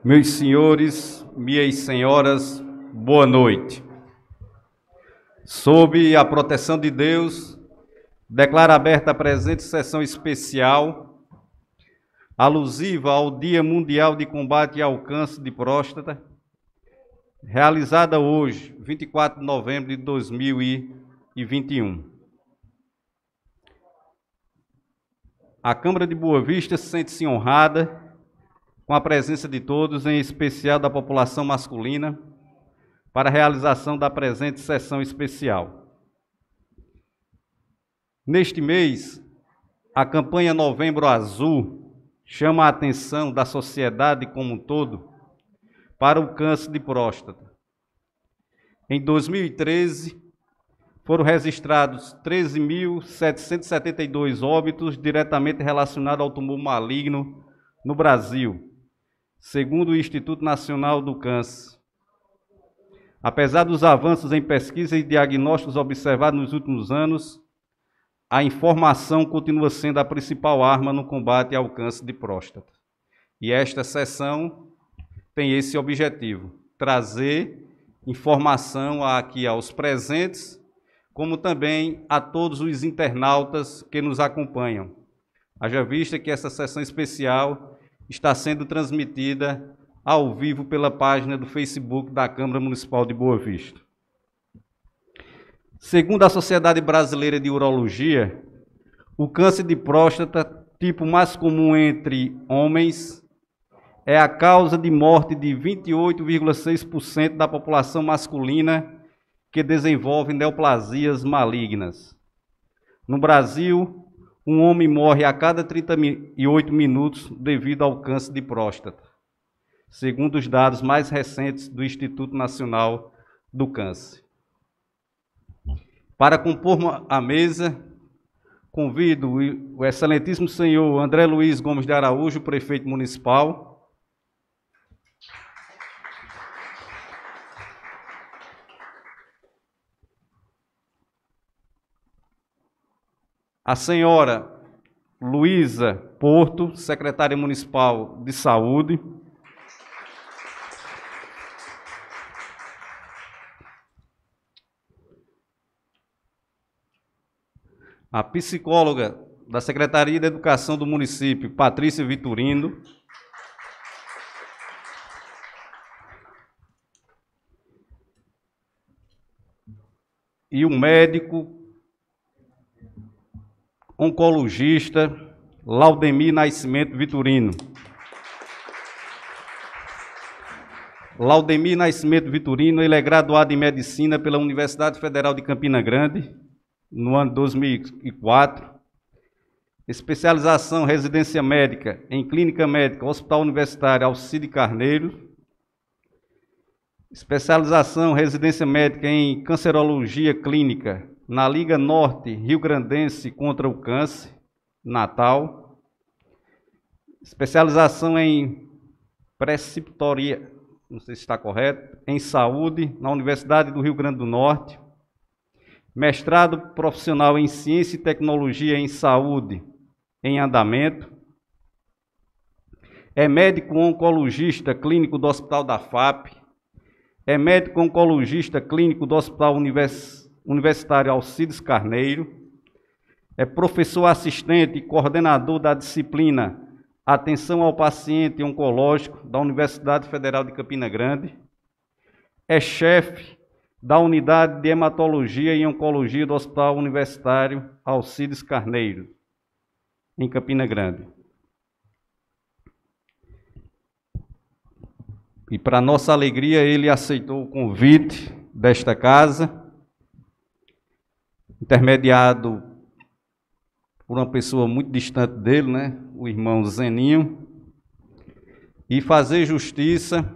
Meus senhores, minhas senhoras, boa noite. Sob a proteção de Deus, declaro aberta a presente sessão especial, alusiva ao Dia Mundial de Combate ao Câncer de Próstata, realizada hoje, 24 de novembro de 2021. A Câmara de Boa Vista sente-se honrada com a presença de todos, em especial da população masculina, para a realização da presente sessão especial. Neste mês, a campanha Novembro Azul chama a atenção da sociedade como um todo para o câncer de próstata. Em 2013, foram registrados 13.772 óbitos diretamente relacionados ao tumor maligno no Brasil, segundo o Instituto Nacional do Câncer. Apesar dos avanços em pesquisa e diagnósticos observados nos últimos anos, a informação continua sendo a principal arma no combate ao câncer de próstata. E esta sessão tem esse objetivo, trazer informação aqui aos presentes, como também a todos os internautas que nos acompanham. Haja vista que essa sessão especial está sendo transmitida ao vivo pela página do Facebook da Câmara Municipal de Boa Vista. Segundo a Sociedade Brasileira de Urologia, o câncer de próstata, tipo mais comum entre homens, é a causa de morte de 28,6% da população masculina que desenvolve neoplasias malignas. No Brasil, um homem morre a cada 38 minutos devido ao câncer de próstata, segundo os dados mais recentes do Instituto Nacional do Câncer. Para compor a mesa, convido o excelentíssimo senhor André Luiz Gomes de Araújo, prefeito municipal, a senhora Luísa Porto, secretária municipal de saúde, a psicóloga da Secretaria de Educação do município, Patrícia Vitorino, e o médico oncologista Laudemir Nascimento Vitorino. Laudemir Nascimento Vitorino, ele é graduado em Medicina pela Universidade Federal de Campina Grande, no ano 2004. Especialização residência médica em Clínica Médica, Hospital Universitário Alcide Carneiro. Especialização residência médica em Cancerologia Clínica, na Liga Norte Rio Grandense contra o Câncer, Natal. Especialização em preceptoria, não sei se está correto, em saúde, na Universidade do Rio Grande do Norte. Mestrado profissional em Ciência e Tecnologia em Saúde, em andamento. É médico oncologista clínico do Hospital da FAP. É médico oncologista clínico do Hospital Universitário Alcides Carneiro, é professor assistente e coordenador da disciplina Atenção ao Paciente Oncológico da Universidade Federal de Campina Grande, é chefe da Unidade de Hematologia e Oncologia do Hospital Universitário Alcides Carneiro, em Campina Grande. E para nossa alegria, ele aceitou o convite desta casa, intermediado por uma pessoa muito distante dele, né? O irmão Zeninho, e fazer justiça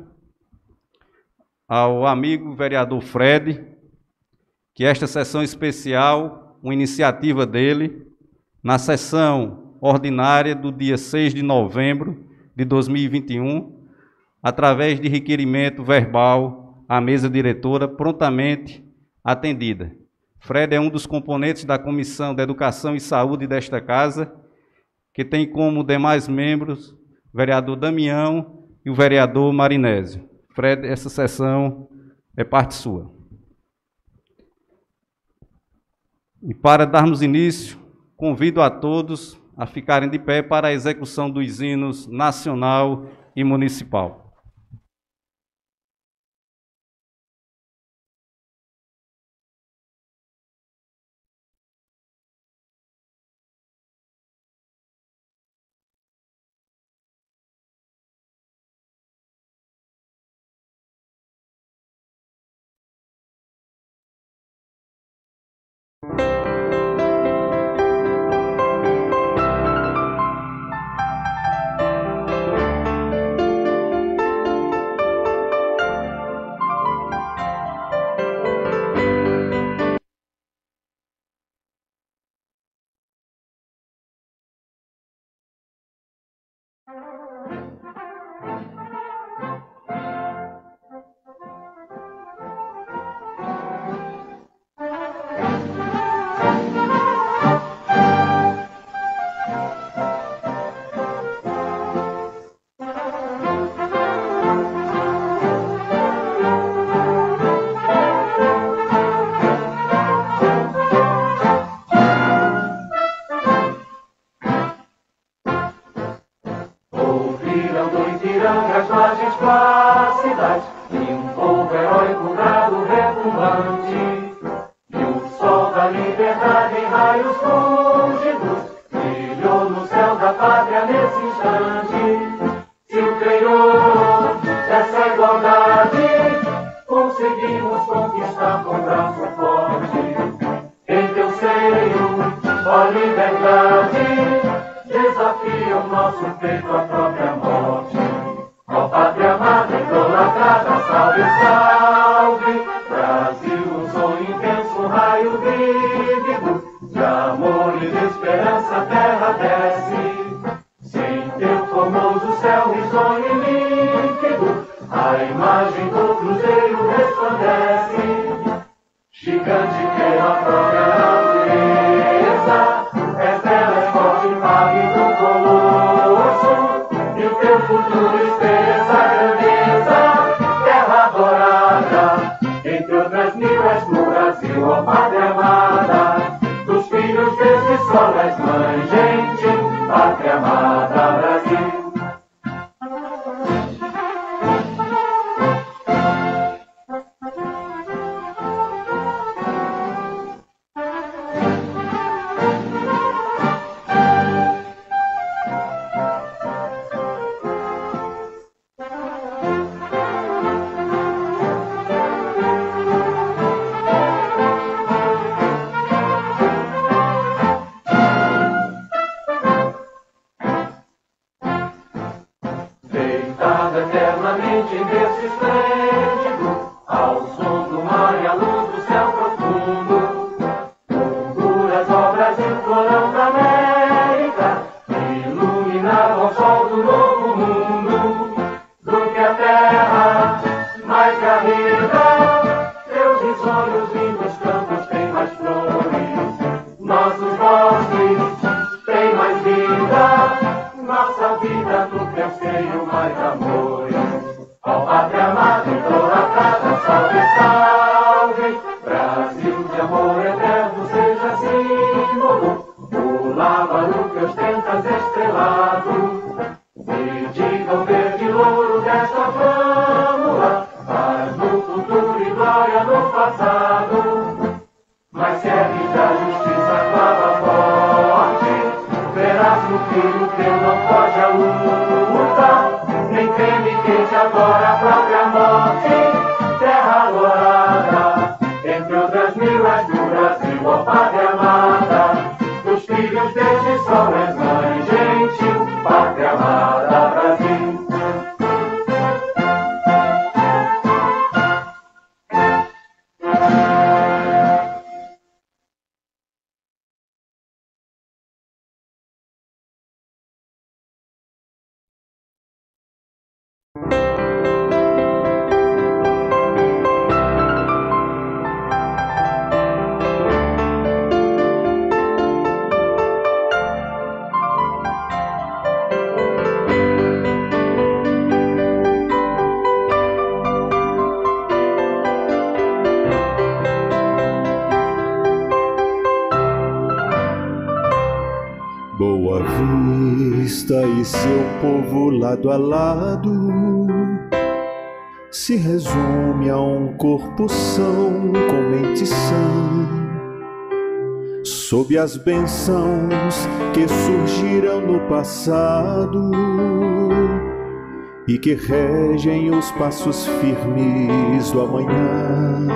ao amigo vereador Fred, que esta sessão especial, uma iniciativa dele, na sessão ordinária do dia 6 de novembro de 2021, através de requerimento verbal à mesa diretora, prontamente atendida. Fred é um dos componentes da Comissão de Educação e Saúde desta casa, que tem como demais membros o vereador Damião e e o vereador Marinésio. Fred, essa sessão é parte sua. E para darmos início, convido a todos a ficarem de pé para a execução dos hinos nacional e municipal. Glória no passado. Boa Vista e seu povo lado a lado se resume a um corpo são com mente sã, sob as bênçãos que surgiram no passado e que regem os passos firmes do amanhã,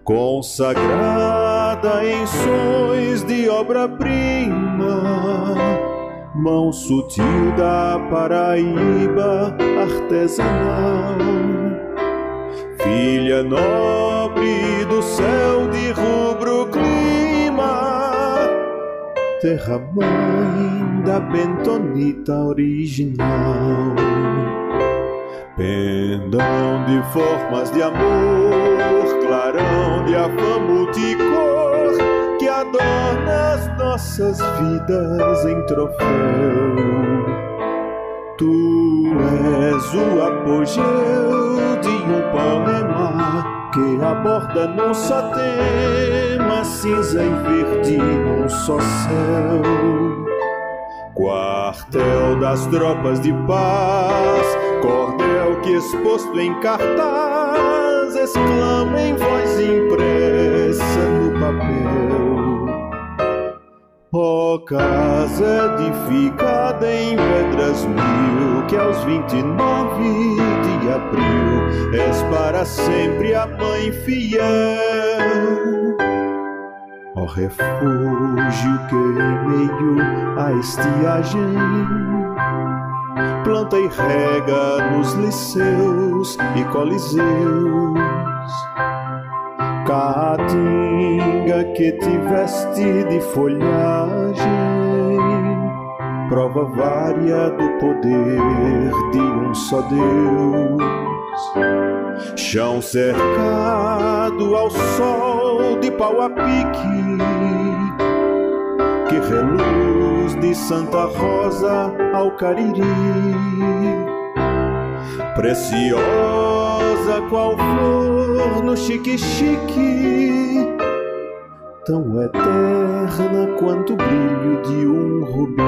consagrada em sons de obra-prima, mão sutil da Paraíba artesanal, filha nobre do céu de rubro clima, terra mãe da bentonita original, pendão de formas de amor, clarão de afamo de cor, que adorna as nossas vidas em troféu. Tu és o apogeu de um poema que aborda num só tema, cinza e verde num só céu. Quartel das tropas de paz, cordel que exposto em cartaz exclama em voz impressa no papel. Ó casa edificada em pedras mil, que aos 29 de abril és para sempre a mãe fiel. Ó refúgio que em meio à estiagem planta e rega nos liceus e coliseus, caatinga que te veste de folhagem, prova vária do poder de um só Deus. Chão cercado ao sol de pau a pique, que reluz de Santa Rosa ao Cariri, preciosa qual flor no chique-chique, tão eterna quanto o brilho de um rubi.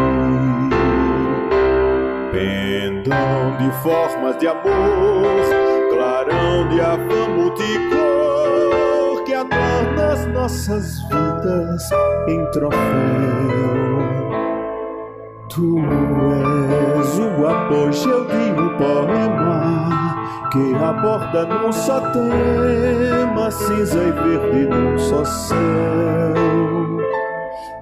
Pendão de formas de amor, clarão de afamo de cor, que adorna as nossas vidas em troféu. Tu és o apogeu de um poema que aborda num só tema, cinza e verde num só céu.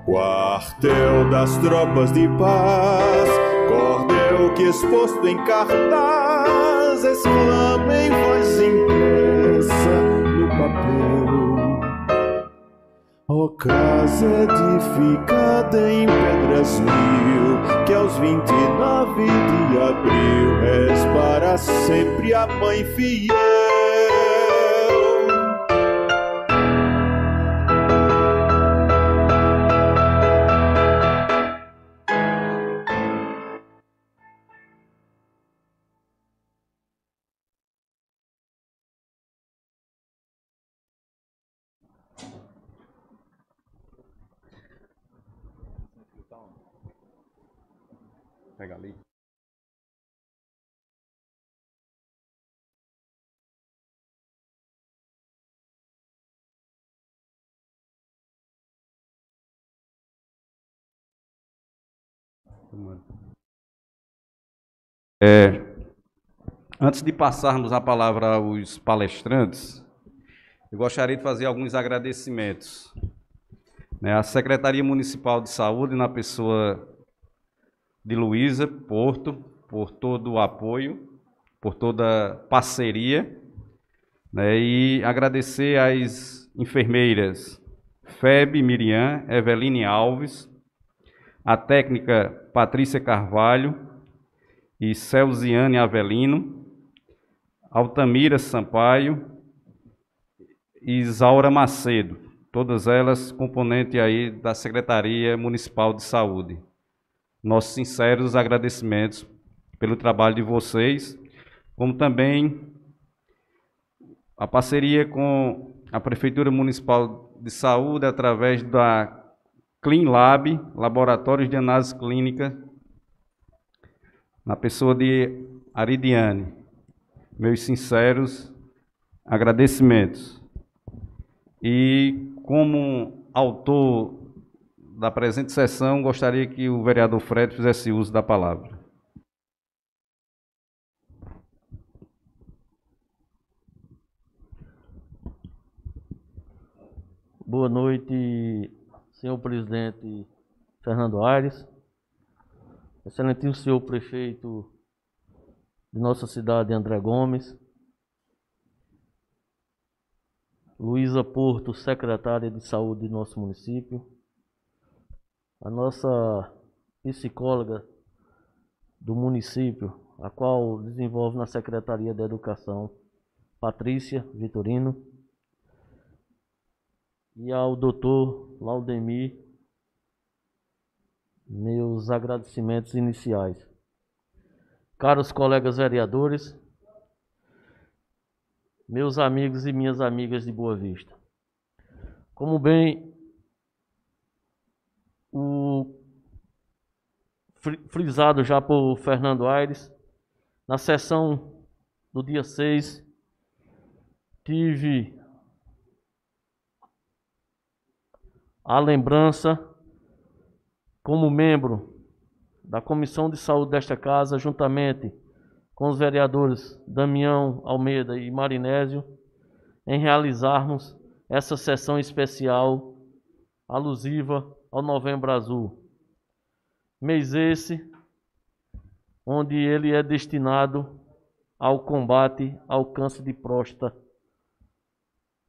Quartel das tropas de paz, cordel que exposto em cartaz exclama em voz impressa no papel. Ó casa edificada em pedras mil, que aos 29 de abril és para sempre a mãe fiel. Pega ali. Antes de passarmos a palavra aos palestrantes, eu gostaria de fazer alguns agradecimentos. A Secretaria Municipal de Saúde, na pessoa de Luísa Porto, por todo o apoio, por toda a parceria, e agradecer às enfermeiras Febe Miriam, Eveline Alves, a técnica Patrícia Carvalho e Celziane Avelino, Altamira Sampaio e Isaura Macedo, todas elas componentes aí da Secretaria Municipal de Saúde. Nossos sinceros agradecimentos pelo trabalho de vocês, como também a parceria com a Prefeitura Municipal de Saúde, através da CleanLab, Laboratórios de Análise Clínica, na pessoa de Aridiane. Meus sinceros agradecimentos. E, como autor da presente sessão, gostaria que o vereador Fred fizesse uso da palavra. Boa noite, senhor presidente Fernando Aires, excelentíssimo senhor prefeito de nossa cidade, André Gomes, Luísa Porto, secretária de saúde de nosso município, a nossa psicóloga do município, a qual desenvolve na Secretaria de Educação, Patrícia Vitorino, e ao doutor Laudemir, meus agradecimentos iniciais. Caros colegas vereadores, meus amigos e minhas amigas de Boa Vista, como bem frisado já por Fernando Aires, na sessão do dia 6, tive a lembrança, como membro da Comissão de Saúde desta casa, juntamente com os vereadores Damião Almeida e Marinésio, em realizarmos essa sessão especial alusiva ao Novembro Azul. Mês esse, onde ele é destinado ao combate ao câncer de próstata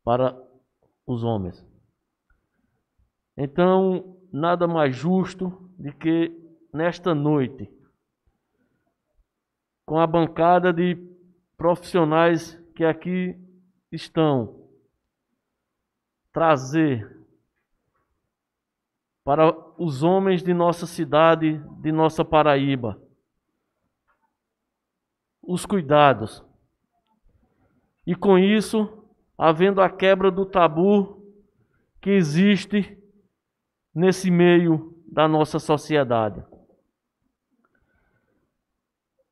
para os homens. Então, nada mais justo do que nesta noite, com a bancada de profissionais que aqui estão, trazer para os homens de nossa cidade, de nossa Paraíba, os cuidados. E com isso, havendo a quebra do tabu que existe nesse meio da nossa sociedade.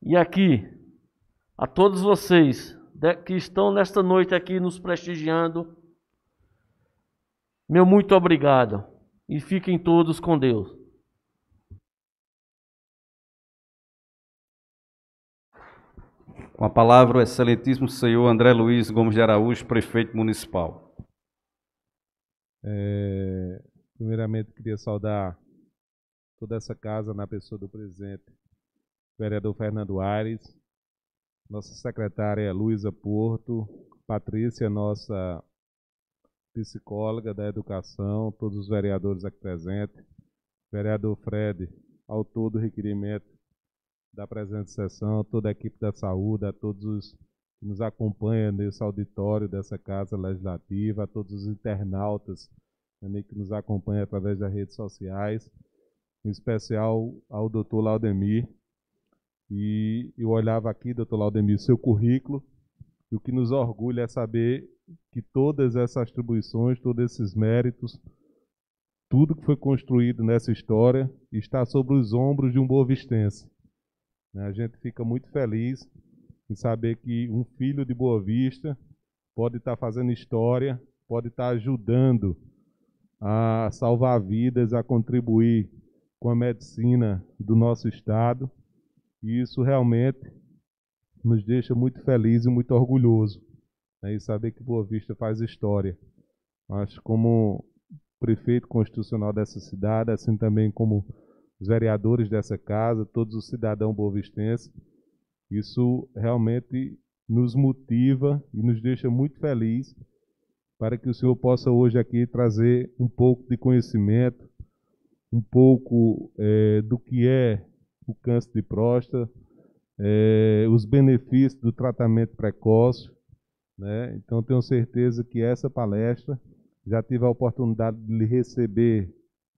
E aqui, a todos vocês que estão nesta noite aqui nos prestigiando, meu muito obrigado. E fiquem todos com Deus. Com a palavra, o excelentíssimo senhor André Luiz Gomes de Araújo, prefeito municipal. Primeiramente, queria saudar toda essa casa na pessoa do presidente, vereador Fernando Aires, nossa secretária Luísa Porto, Patrícia, nossa psicóloga da educação, todos os vereadores aqui presentes, vereador Fred, autor do requerimento da presente sessão, toda a equipe da saúde, a todos os que nos acompanham nesse auditório dessa Casa Legislativa, a todos os internautas também que nos acompanham através das redes sociais, em especial ao doutor Laudemir. E eu olhava aqui, doutor Laudemir, seu currículo, e o que nos orgulha é saber que todas essas atribuições, todos esses méritos, tudo que foi construído nessa história está sobre os ombros de um boavistense. A gente fica muito feliz em saber que um filho de Boa Vista pode estar fazendo história, pode estar ajudando a salvar vidas, a contribuir com a medicina do nosso estado. E isso realmente nos deixa muito felizes e muito orgulhosos, e saber que Boa Vista faz história. Mas como prefeito constitucional dessa cidade, assim também como os vereadores dessa casa, todos os cidadãos boavistenses, isso realmente nos motiva e nos deixa muito felizes para que o senhor possa hoje aqui trazer um pouco de conhecimento, um pouco do que é o câncer de próstata, os benefícios do tratamento precoce, né? Então, tenho certeza que essa palestra, já tive a oportunidade de lhe receber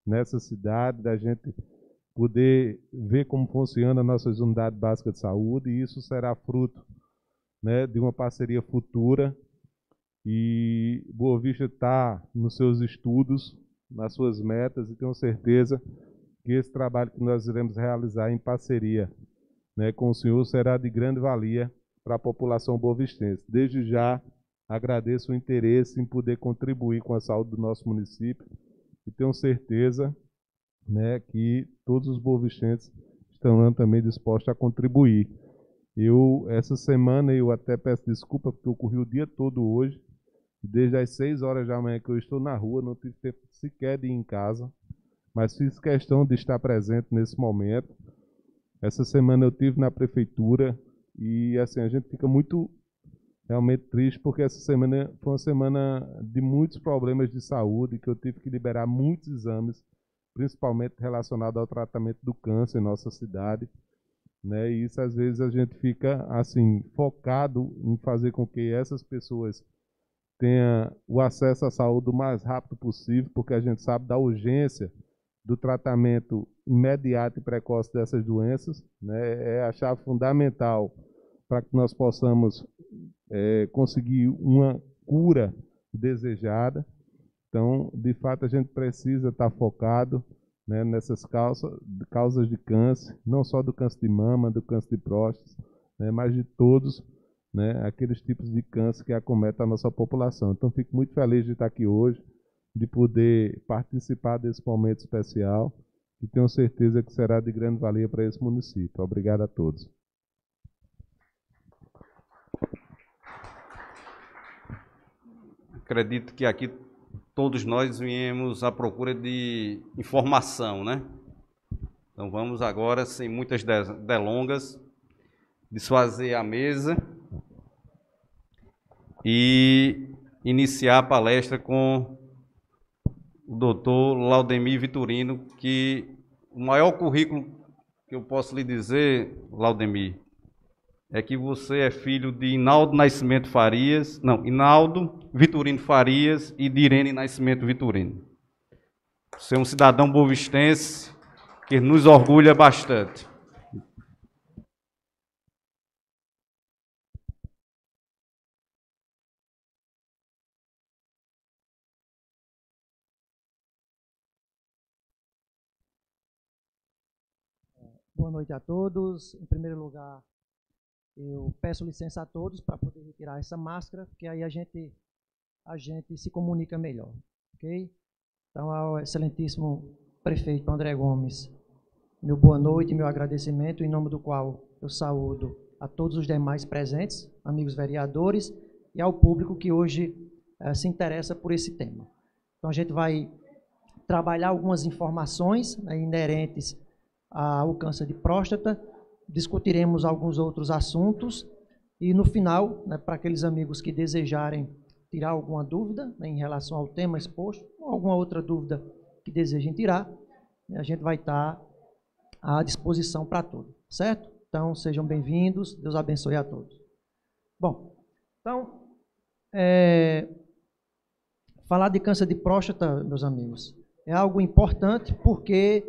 nessa cidade, da gente poder ver como funciona a nossa unidade básica de saúde, e isso será fruto, né, de uma parceria futura. E Boa Vista está nos seus estudos nas suas metas e tenho certeza que esse trabalho que nós iremos realizar em parceria, né, com o senhor será de grande valia para a população boavistense. Desde já agradeço o interesse em poder contribuir com a saúde do nosso município e tenho certeza, né, que todos os boavistenses estão também dispostos a contribuir. Essa semana, eu até peço desculpa porque eu corri o dia todo hoje, desde as 6 horas da manhã que eu estou na rua, não tive tempo sequer de ir em casa, mas fiz questão de estar presente nesse momento. Essa semana eu estive na prefeitura e assim, a gente fica muito realmente triste porque essa semana foi uma semana de muitos problemas de saúde, que eu tive que liberar muitos exames, principalmente relacionados ao tratamento do câncer em nossa cidade, né? E isso às vezes a gente fica assim focado em fazer com que essas pessoas tenham o acesso à saúde o mais rápido possível, porque a gente sabe da urgência do tratamento imediato e precoce dessas doenças, né? É a chave fundamental para que nós possamos conseguir uma cura desejada. Então, de fato, a gente precisa estar focado, né, nessas causas de câncer, não só do câncer de mama, do câncer de próstata, né, mas de todos, né, aqueles tipos de câncer que acometem a nossa população. Então, fico muito feliz de estar aqui hoje, de poder participar desse momento especial e tenho certeza que será de grande valia para esse município. Obrigado a todos. Acredito que aqui todos nós viemos à procura de informação, né? Então vamos agora, sem muitas delongas, desfazer a mesa e iniciar a palestra com o doutor Laudemir Vitorino, que o maior currículo que eu posso lhe dizer, Laudemir, é que você é filho de Inaldo Vitorino Farias e de Irene Nascimento Vitorino. Você é um cidadão boavistense que nos orgulha bastante. Boa noite a todos. Em primeiro lugar, eu peço licença a todos para poder retirar essa máscara, porque aí a gente se comunica melhor, ok? Então, ao excelentíssimo prefeito André Gomes, meu boa noite, meu agradecimento, em nome do qual eu saúdo a todos os demais presentes, amigos vereadores, e ao público que hoje se interessa por esse tema. Então, a gente vai trabalhar algumas informações, né, inerentes ao câncer de próstata, discutiremos alguns outros assuntos e no final, né, para aqueles amigos que desejarem tirar alguma dúvida, né, em relação ao tema exposto, ou alguma outra dúvida que desejem tirar, a gente vai estar à disposição para todos, certo? Então, sejam bem-vindos, Deus abençoe a todos. Bom, então, falar de câncer de próstata, meus amigos, é algo importante porque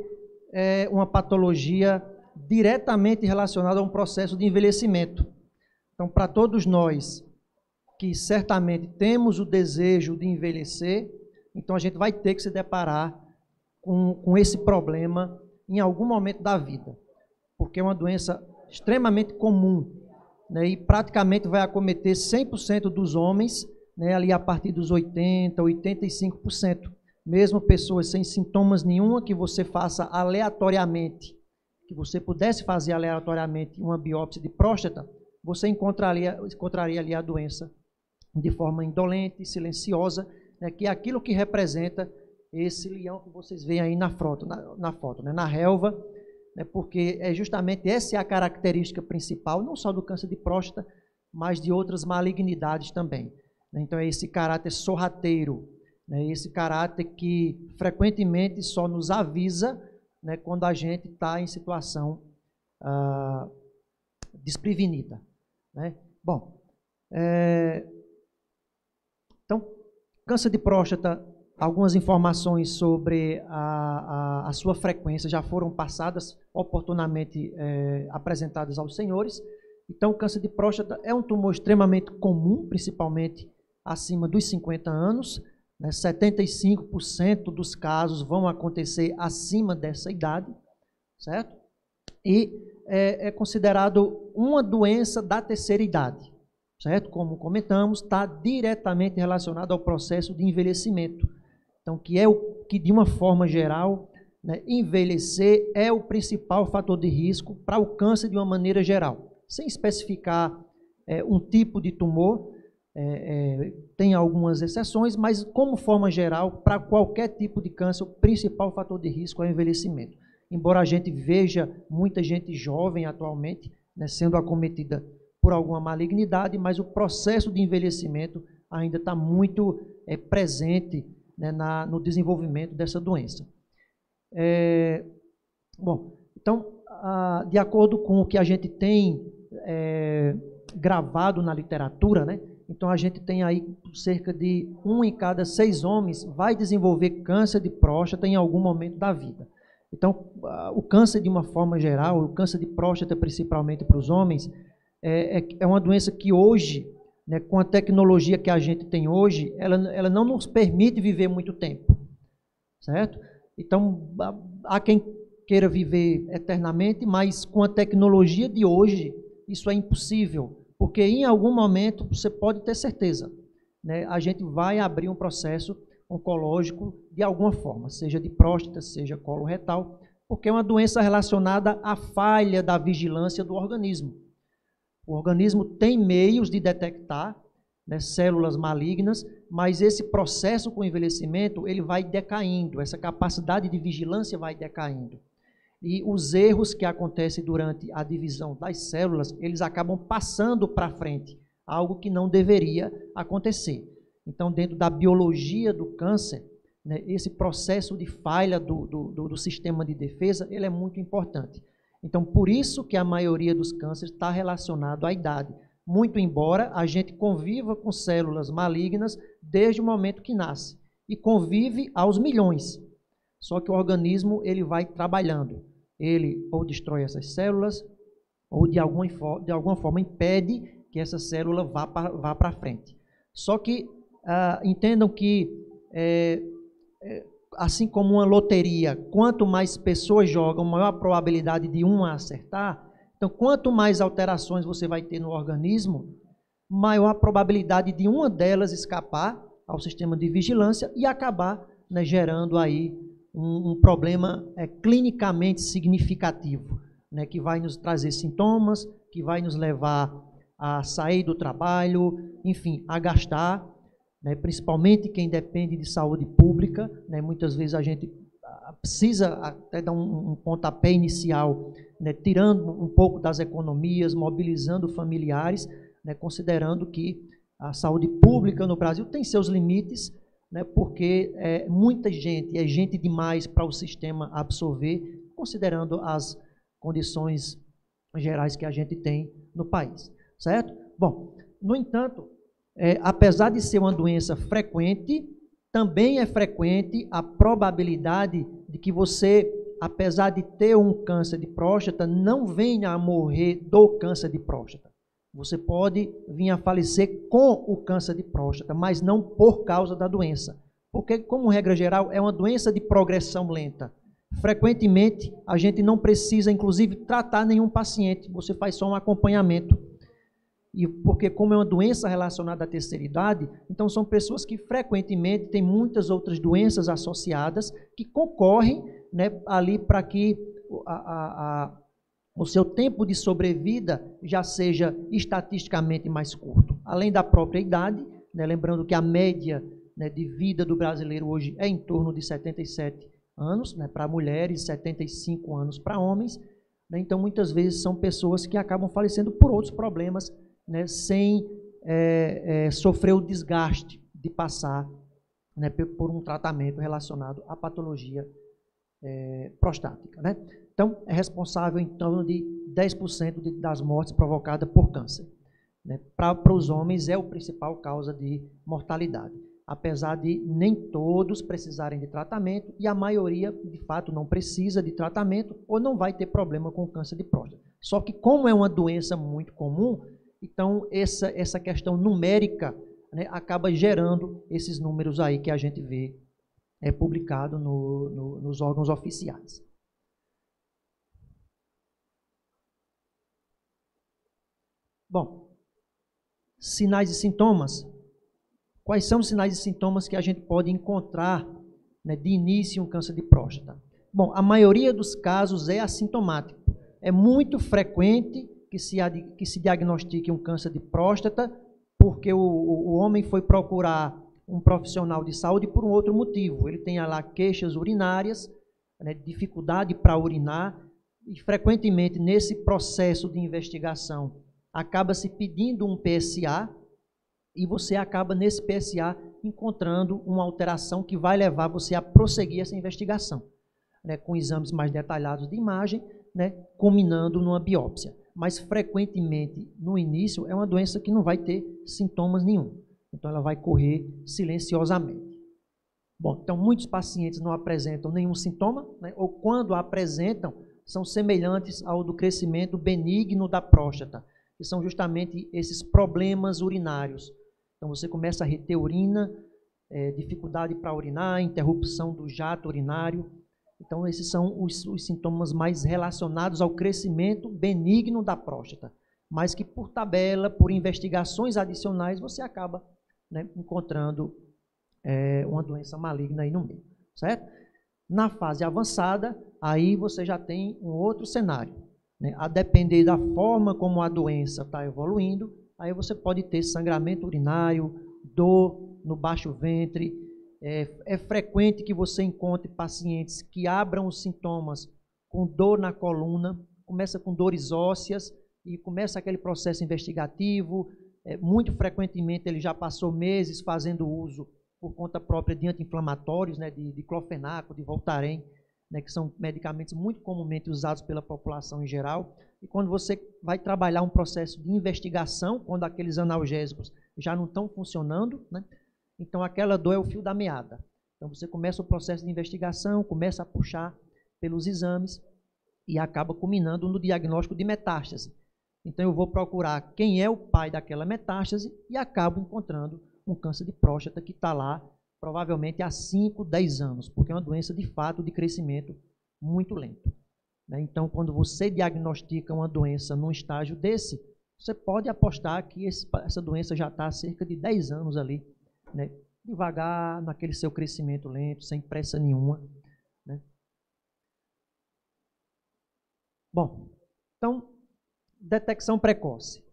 é uma patologia diretamente relacionada a um processo de envelhecimento. Então, para todos nós que certamente temos o desejo de envelhecer, então a gente vai ter que se deparar com esse problema em algum momento da vida, porque é uma doença extremamente comum, né, e praticamente vai acometer 100% dos homens, né, ali a partir dos 80%, 85%. Mesmo pessoas sem sintomas nenhum, que você faça aleatoriamente, que você pudesse fazer aleatoriamente uma biópsia de próstata, você encontraria ali a doença de forma indolente, silenciosa, né, que é aquilo que representa esse leão que vocês veem aí na foto, né, na relva, né, porque justamente essa é a característica principal, não só do câncer de próstata, mas de outras malignidades também. Então é esse caráter sorrateiro, né, esse caráter que frequentemente só nos avisa, né, quando a gente está em situação desprevenida, né? Bom, então, câncer de próstata, algumas informações sobre a sua frequência já foram passadas, oportunamente apresentadas aos senhores. Então, o câncer de próstata é um tumor extremamente comum, principalmente acima dos 50 anos, né? 75% dos casos vão acontecer acima dessa idade, certo? E é considerado uma doença da terceira idade, certo? Como comentamos, está diretamente relacionado ao processo de envelhecimento. Então, que de uma forma geral, né, envelhecer é o principal fator de risco para o câncer de uma maneira geral, sem especificar um tipo de tumor. Tem algumas exceções, mas como forma geral, para qualquer tipo de câncer, o principal fator de risco é o envelhecimento. Embora a gente veja muita gente jovem atualmente, né, sendo acometida por alguma malignidade, mas o processo de envelhecimento ainda está muito presente, né, no desenvolvimento dessa doença. Bom, então, de acordo com o que a gente tem gravado na literatura, né, então a gente tem aí cerca de 1 em cada 6 homens vai desenvolver câncer de próstata em algum momento da vida. Então, o câncer de uma forma geral, o câncer de próstata principalmente para os homens, é uma doença que hoje, né, com a tecnologia que a gente tem hoje, ela não nos permite viver muito tempo, certo? Então, há quem queira viver eternamente, mas com a tecnologia de hoje, isso é impossível, porque em algum momento, você pode ter certeza, né, a gente vai abrir um processo oncológico de alguma forma, seja de próstata, seja coloretal, porque é uma doença relacionada à falha da vigilância do organismo. O organismo tem meios de detectar, né, células malignas, mas esse processo com o envelhecimento, ele vai decaindo, essa capacidade de vigilância vai decaindo. E os erros que acontecem durante a divisão das células, eles acabam passando para frente, algo que não deveria acontecer. Então, dentro da biologia do câncer, né, esse processo de falha do sistema de defesa, ele é muito importante. Então, por isso que a maioria dos cânceres está relacionado à idade. Muito embora a gente conviva com células malignas desde o momento que nasce. E convive aos milhões. Só que o organismo, ele vai trabalhando. Ele ou destrói essas células, ou de alguma forma impede que essa célula vá para frente. Só que entendam que, assim como uma loteria, quanto mais pessoas jogam, maior a probabilidade de uma acertar. Então, quanto mais alterações você vai ter no organismo, maior a probabilidade de uma delas escapar ao sistema de vigilância e acabar, né, gerando aí um problema clinicamente significativo, né, que vai nos trazer sintomas, que vai nos levar a sair do trabalho, enfim, a gastar, né, principalmente quem depende de saúde pública, né, muitas vezes a gente precisa até dar um pontapé inicial, né, tirando um pouco das economias, mobilizando familiares, né, considerando que a saúde pública no Brasil tem seus limites, né, porque muita gente, é gente demais para o sistema absorver, considerando as condições gerais que a gente tem no país, certo? Bom, no entanto, apesar de ser uma doença frequente, também é frequente a probabilidade de que você, apesar de ter um câncer de próstata, não venha a morrer do câncer de próstata. Você pode vir a falecer com o câncer de próstata, mas não por causa da doença. Porque, como regra geral, é uma doença de progressão lenta. Frequentemente, a gente não precisa, inclusive, tratar nenhum paciente. Você faz só um acompanhamento. E porque, como é uma doença relacionada à terceira idade, então são pessoas que frequentemente têm muitas outras doenças associadas que concorrem, né, ali para que o seu tempo de sobrevida já seja estatisticamente mais curto. Além da própria idade, né, lembrando que a média, né, de vida do brasileiro hoje é em torno de 77 anos, né, para mulheres, 75 anos para homens. Né, então, muitas vezes são pessoas que acabam falecendo por outros problemas, né, sem sofrer o desgaste de passar, né, por um tratamento relacionado à patologia prostática. Né? Então, é responsável em torno de 10% das mortes provocadas por câncer. Né? Para os homens, é a principal causa de mortalidade, apesar de nem todos precisarem de tratamento e a maioria, de fato, não precisa de tratamento ou não vai ter problema com o câncer de próstata. Só que, como é uma doença muito comum, então essa questão numérica né, acaba gerando esses números aí que a gente vê publicado nos órgãos oficiais. Bom, sinais e sintomas. Quais são os sinais e sintomas que a gente pode encontrar, né, de início em um câncer de próstata? Bom, a maioria dos casos é assintomático. É muito frequente que se diagnostique um câncer de próstata porque o homem foi procurar um profissional de saúde por um outro motivo. Ele tem lá queixas urinárias, né, dificuldade para urinar, e frequentemente nesse processo de investigação acaba se pedindo um PSA, e você acaba nesse PSA encontrando uma alteração que vai levar você a prosseguir essa investigação, né, com exames mais detalhados de imagem, né, culminando numa biópsia. Mas frequentemente, no início, é uma doença que não vai ter sintomas nenhum. Então, ela vai correr silenciosamente. Bom, então, muitos pacientes não apresentam nenhum sintoma, né, ou quando apresentam, são semelhantes ao do crescimento benigno da próstata, que são justamente esses problemas urinários. Então, você começa a reter urina, dificuldade para urinar, interrupção do jato urinário. Então, esses são os sintomas mais relacionados ao crescimento benigno da próstata, mas que, por tabela, por investigações adicionais, você acaba, né, encontrando uma doença maligna aí no meio, certo? Na fase avançada, aí você já tem um outro cenário, né? A depender da forma como a doença está evoluindo, aí você pode ter sangramento urinário, dor no baixo ventre. É frequente que você encontre pacientes que abram os sintomas com dor na coluna, começa com dores ósseas e começa aquele processo investigativo. Muito frequentemente ele já passou meses fazendo uso por conta própria de anti-inflamatórios, né, de diclofenaco, de Voltaren, né, que são medicamentos muito comumente usados pela população em geral. E quando você vai trabalhar um processo de investigação, quando aqueles analgésicos já não estão funcionando, né, então aquela dor é o fio da meada. Então você começa o processo de investigação, começa a puxar pelos exames e acaba culminando no diagnóstico de metástase. Então eu vou procurar quem é o pai daquela metástase e acabo encontrando um câncer de próstata que está lá provavelmente há 5, 10 anos, porque é uma doença de fato de crescimento muito lento. Então, quando você diagnostica uma doença num estágio desse, você pode apostar que essa doença já está há cerca de 10 anos ali, né, devagar, naquele seu crescimento lento, sem pressa nenhuma, né. Bom, então, detecção precoce.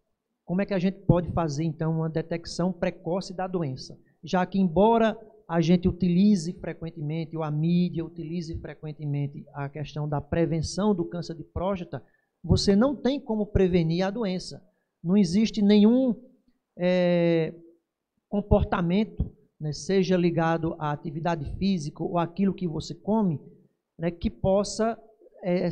Como é que a gente pode fazer, então, uma detecção precoce da doença? Já que, embora a gente utilize frequentemente, ou a mídia utilize frequentemente a questão da prevenção do câncer de próstata, você não tem como prevenir a doença. Não existe nenhum comportamento, né, seja ligado à atividade física ou àquilo que você come, né, que possa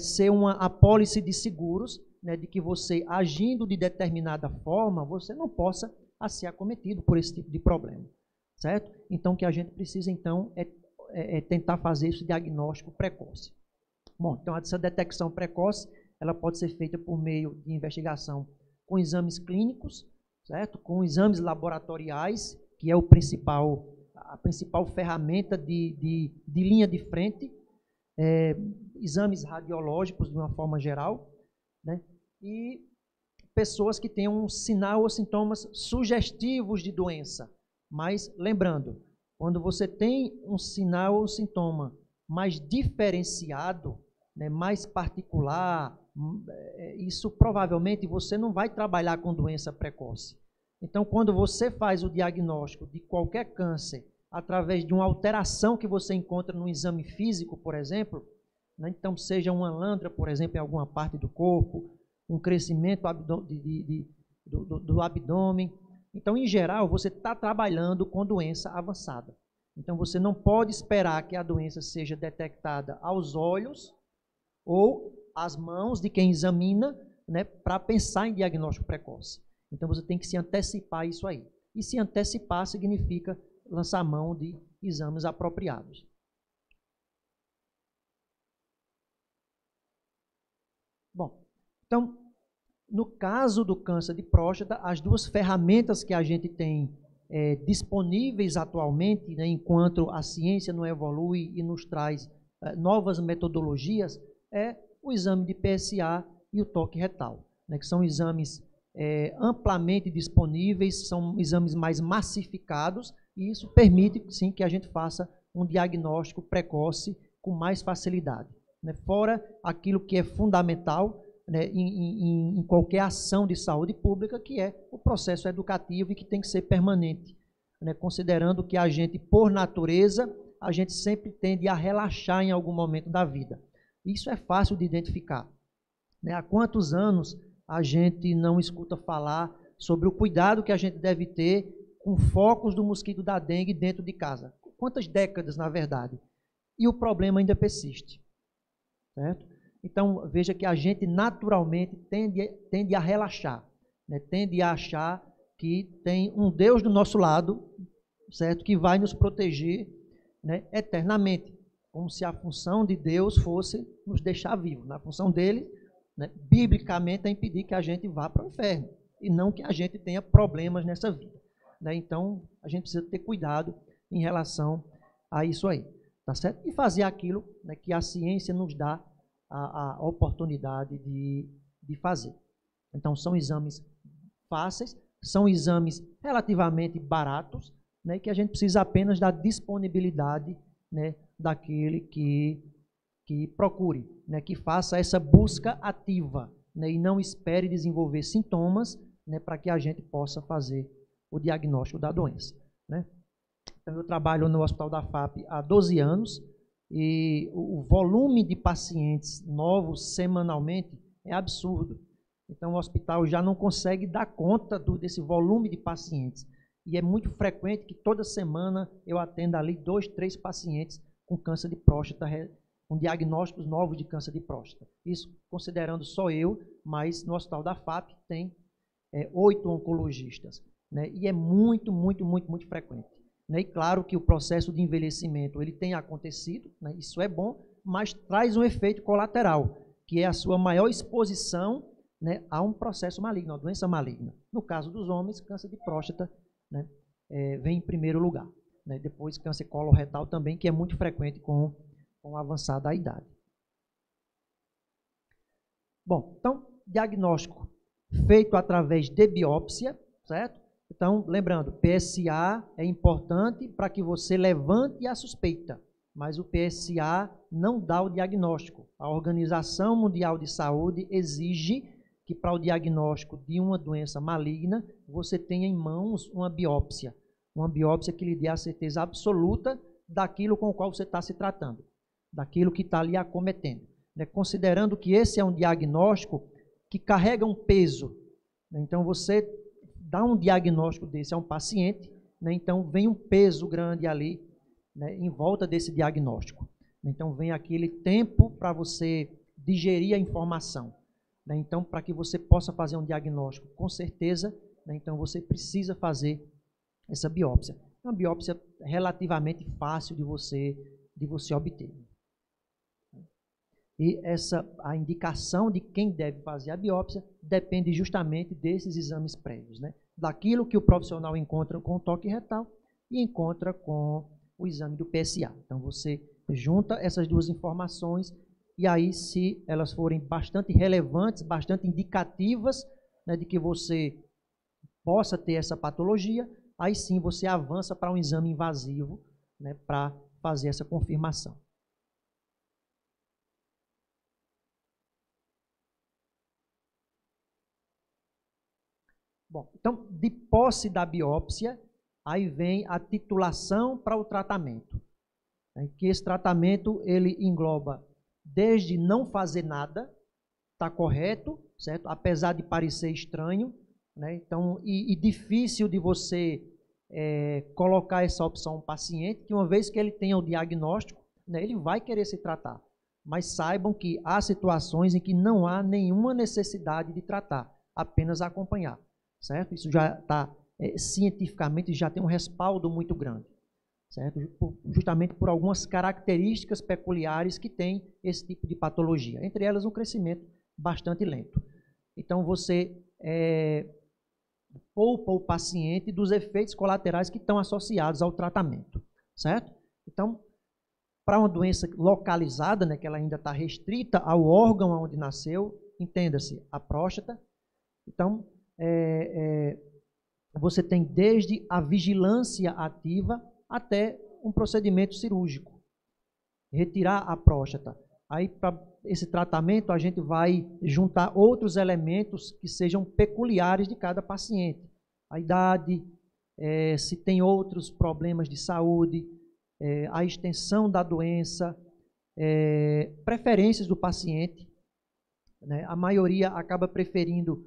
ser uma apólice de seguros, né, de que você, agindo de determinada forma, você não possa ser acometido por esse tipo de problema, certo? Então, o que a gente precisa, então, é tentar fazer esse diagnóstico precoce. Bom, então, essa detecção precoce, ela pode ser feita por meio de investigação com exames clínicos, certo? Com exames laboratoriais, que é a principal ferramenta de linha de frente, exames radiológicos de uma forma geral, né? E pessoas que tenham um sinal ou sintomas sugestivos de doença. Mas, lembrando, quando você tem um sinal ou sintoma mais diferenciado, né, mais particular, isso provavelmente você não vai trabalhar com doença precoce. Então, quando você faz o diagnóstico de qualquer câncer através de uma alteração que você encontra no exame físico, por exemplo, né, então seja uma landra, por exemplo, em alguma parte do corpo, um crescimento do abdômen. Então, em geral, você está trabalhando com doença avançada. Então, você não pode esperar que a doença seja detectada aos olhos ou às mãos de quem examina, né, para pensar em diagnóstico precoce. Então, você tem que se antecipar a isso aí. E se antecipar significa lançar mão de exames apropriados. Bom, então, no caso do câncer de próstata, as duas ferramentas que a gente tem disponíveis atualmente, né, enquanto a ciência não evolui e nos traz novas metodologias, é o exame de PSA e o toque retal, né, que são exames amplamente disponíveis, são exames mais massificados, e isso permite, sim, que a gente faça um diagnóstico precoce com mais facilidade, né? Fora aquilo que é fundamental, né, em qualquer ação de saúde pública, que é o processo educativo e que tem que ser permanente, né? Considerando que a gente, por natureza, a gente sempre tende a relaxar em algum momento da vida. Isso é fácil de identificar, né? Há quantos anos a gente não escuta falar sobre o cuidado que a gente deve ter com focos do mosquito da dengue dentro de casa? Quantas décadas, na verdade? E o problema ainda persiste, certo? Então, veja que a gente naturalmente tende a relaxar, né? Tende a achar que tem um Deus do nosso lado, certo? Que vai nos proteger, né, eternamente, como se a função de Deus fosse nos deixar vivos. Na função dele, né, biblicamente, é impedir que a gente vá para o inferno, e não que a gente tenha problemas nessa vida, né? Então, a gente precisa ter cuidado em relação a isso aí, tá certo? E fazer aquilo, né, que a ciência nos dá a oportunidade de fazer. Então, são exames fáceis, são exames relativamente baratos, né, que a gente precisa apenas da disponibilidade, né, daquele que procure, né, que faça essa busca ativa, né, e não espere desenvolver sintomas, né, para que a gente possa fazer o diagnóstico da doença, né? Então, eu trabalho no Hospital da FAP há 12 anos e o volume de pacientes novos semanalmente é absurdo. Então, o hospital já não consegue dar conta desse volume de pacientes. E é muito frequente que toda semana eu atenda ali 2, 3 pacientes com câncer de próstata, com diagnósticos novos de câncer de próstata. Isso considerando só eu, mas no Hospital da FAP tem 8 oncologistas, né? E é muito frequente, né? E claro que o processo de envelhecimento ele tem acontecido, né? Isso é bom, mas traz um efeito colateral, que é a sua maior exposição, né, a um processo maligno, a doença maligna. No caso dos homens, câncer de próstata, né, vem em primeiro lugar, né? Depois câncer coloretal também, que é muito frequente com a avançada idade. Bom, então, diagnóstico feito através de biópsia, certo? Então, lembrando, PSA é importante para que você levante a suspeita, mas o PSA não dá o diagnóstico. A Organização Mundial de Saúde exige que para o diagnóstico de uma doença maligna, você tenha em mãos uma biópsia que lhe dê a certeza absoluta daquilo com o qual você está se tratando, daquilo que está lhe acometendo, né? Considerando que esse é um diagnóstico que carrega um peso, né? Então, você dá um diagnóstico desse a um paciente, né? Então, vem um peso grande ali, né, em volta desse diagnóstico. Então, vem aquele tempo para você digerir a informação, né? Então, para que você possa fazer um diagnóstico com certeza, né, então você precisa fazer essa biópsia. Uma biópsia relativamente fácil de você obter. E a indicação de quem deve fazer a biópsia depende justamente desses exames prévios, né? Daquilo que o profissional encontra com o toque retal e encontra com o exame do PSA. Então, você junta essas duas informações e aí, se elas forem bastante relevantes, bastante indicativas, né, de que você possa ter essa patologia, aí sim você avança para um exame invasivo, né, para fazer essa confirmação. Bom, então, de posse da biópsia, aí vem a titulação para o tratamento, né, que esse tratamento ele engloba desde não fazer nada, está correto, certo? Apesar de parecer estranho, né? Então, e difícil de você colocar essa opção ao paciente, que uma vez que ele tenha o diagnóstico, né, ele vai querer se tratar. Mas saibam que há situações em que não há nenhuma necessidade de tratar, apenas acompanhar, certo? Isso já está cientificamente, já tem um respaldo muito grande, certo? Justamente por algumas características peculiares que tem esse tipo de patologia, entre elas um crescimento bastante lento. Então, você poupa o paciente dos efeitos colaterais que estão associados ao tratamento, certo? Então, para uma doença localizada, né, que ela ainda está restrita ao órgão onde nasceu, entenda-se, a próstata. Então, você tem desde a vigilância ativa até um procedimento cirúrgico. Retirar a próstata. Aí, para esse tratamento, a gente vai juntar outros elementos que sejam peculiares de cada paciente. A idade, se tem outros problemas de saúde, a extensão da doença, preferências do paciente, né? A maioria acaba preferindo,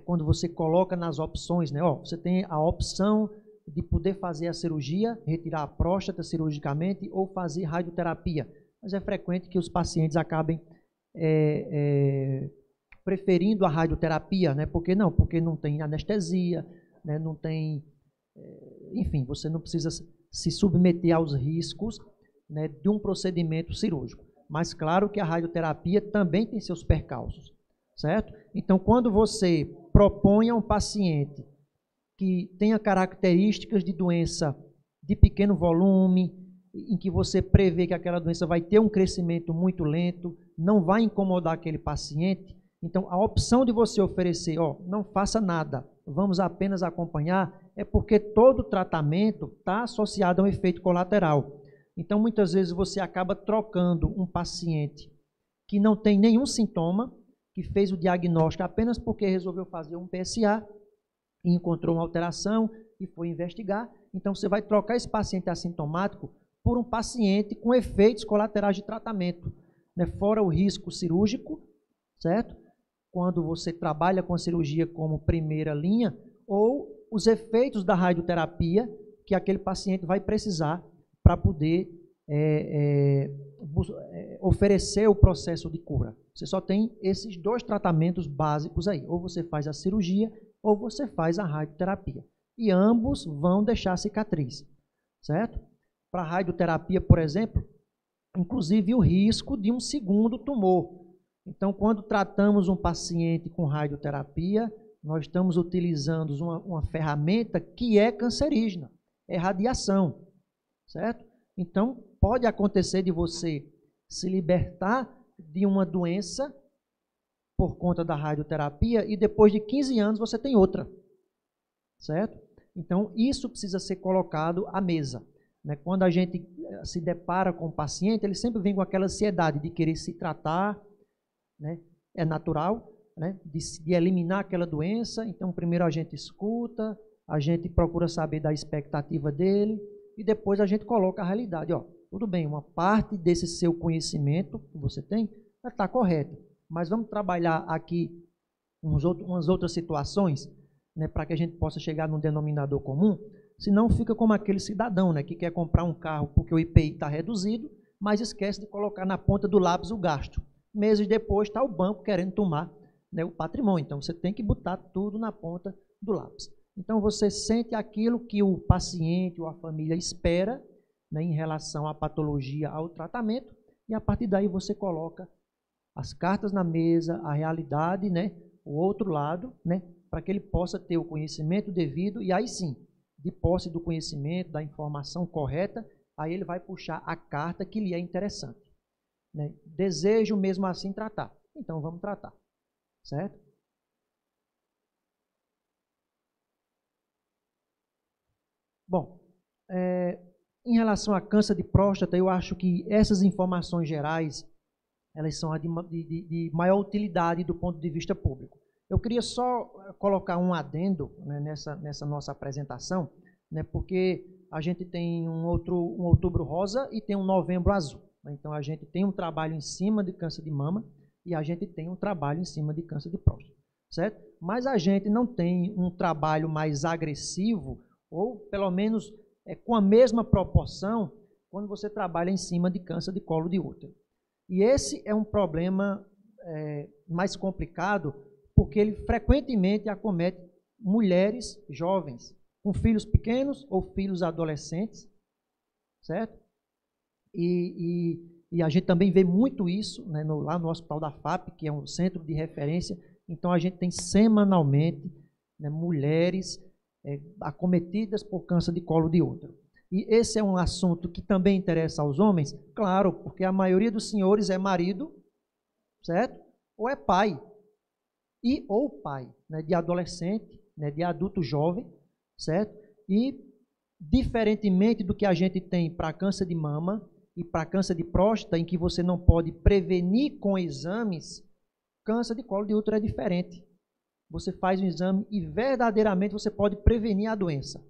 quando você coloca nas opções, né? Você tem a opção de poder fazer a cirurgia, retirar a próstata cirurgicamente ou fazer radioterapia. Mas é frequente que os pacientes acabem preferindo a radioterapia, né? Porque não tem anestesia, né? Não tem, enfim, você não precisa se submeter aos riscos, né, de um procedimento cirúrgico. Mas claro que a radioterapia também tem seus percalços, certo? Então, quando você propõe a um paciente que tenha características de doença de pequeno volume, em que você prevê que aquela doença vai ter um crescimento muito lento, não vai incomodar aquele paciente, então a opção de você oferecer, não faça nada, vamos apenas acompanhar, é porque todo tratamento está associado a um efeito colateral. Então, muitas vezes você acaba trocando um paciente que não tem nenhum sintoma, que fez o diagnóstico apenas porque resolveu fazer um PSA e encontrou uma alteração e foi investigar. Então, você vai trocar esse paciente assintomático por um paciente com efeitos colaterais de tratamento, né? Fora o risco cirúrgico, certo? Quando você trabalha com a cirurgia como primeira linha, ou os efeitos da radioterapia que aquele paciente vai precisar para poder oferecer o processo de cura. Você só tem esses dois tratamentos básicos aí, ou você faz a cirurgia, ou você faz a radioterapia. E ambos vão deixar cicatriz, certo? Para a radioterapia, por exemplo, inclusive o risco de um segundo tumor. Então, quando tratamos um paciente com radioterapia, nós estamos utilizando uma ferramenta que é cancerígena, é radiação, certo? Então, pode acontecer de você se libertar de uma doença por conta da radioterapia e depois de 15 anos você tem outra, certo? Então, isso precisa ser colocado à mesa, né? Quando a gente se depara com o paciente, ele sempre vem com aquela ansiedade de querer se tratar, né? É natural, né? De eliminar aquela doença. Então, primeiro a gente escuta, a gente procura saber da expectativa dele e depois a gente coloca a realidade. Tudo bem, uma parte desse seu conhecimento que você tem está correta, mas vamos trabalhar aqui umas outras situações, né, para que a gente possa chegar num denominador comum, senão fica como aquele cidadão, né, que quer comprar um carro porque o IPI está reduzido, mas esquece de colocar na ponta do lápis o gasto. Meses depois está o banco querendo tomar, né, o patrimônio. Então, você tem que botar tudo na ponta do lápis. Então, você sente aquilo que o paciente ou a família espera, né, em relação à patologia, ao tratamento, e a partir daí você coloca as cartas na mesa, a realidade, né, o outro lado, né, para que ele possa ter o conhecimento devido, e aí sim, de posse do conhecimento, da informação correta, aí ele vai puxar a carta que lhe é interessante, né? Desejo mesmo assim tratar, então vamos tratar, certo? Bom, em relação a câncer de próstata, eu acho que essas informações gerais, elas são de maior utilidade do ponto de vista público. Eu queria só colocar um adendo, né, nessa nossa apresentação, né, porque a gente tem um outubro rosa e tem um novembro azul, né? Então, a gente tem um trabalho em cima de câncer de mama e a gente tem um trabalho em cima de câncer de próstata, certo? Mas a gente não tem um trabalho mais agressivo, ou pelo menos com a mesma proporção, quando você trabalha em cima de câncer de colo de útero. E esse é um problema mais complicado, porque ele frequentemente acomete mulheres jovens, com filhos pequenos ou filhos adolescentes, certo? E a gente também vê muito isso, né, lá no Hospital da FAP, que é um centro de referência. Então, a gente tem semanalmente, né, mulheres acometidas por câncer de colo de útero. E esse é um assunto que também interessa aos homens, claro, porque a maioria dos senhores é marido, certo? Ou é pai. Ou pai, né, de adolescente, né, de adulto jovem, certo? E, diferentemente do que a gente tem para câncer de mama e para câncer de próstata, em que você não pode prevenir com exames, câncer de colo de útero é diferente. Você faz um exame e verdadeiramente você pode prevenir a doença.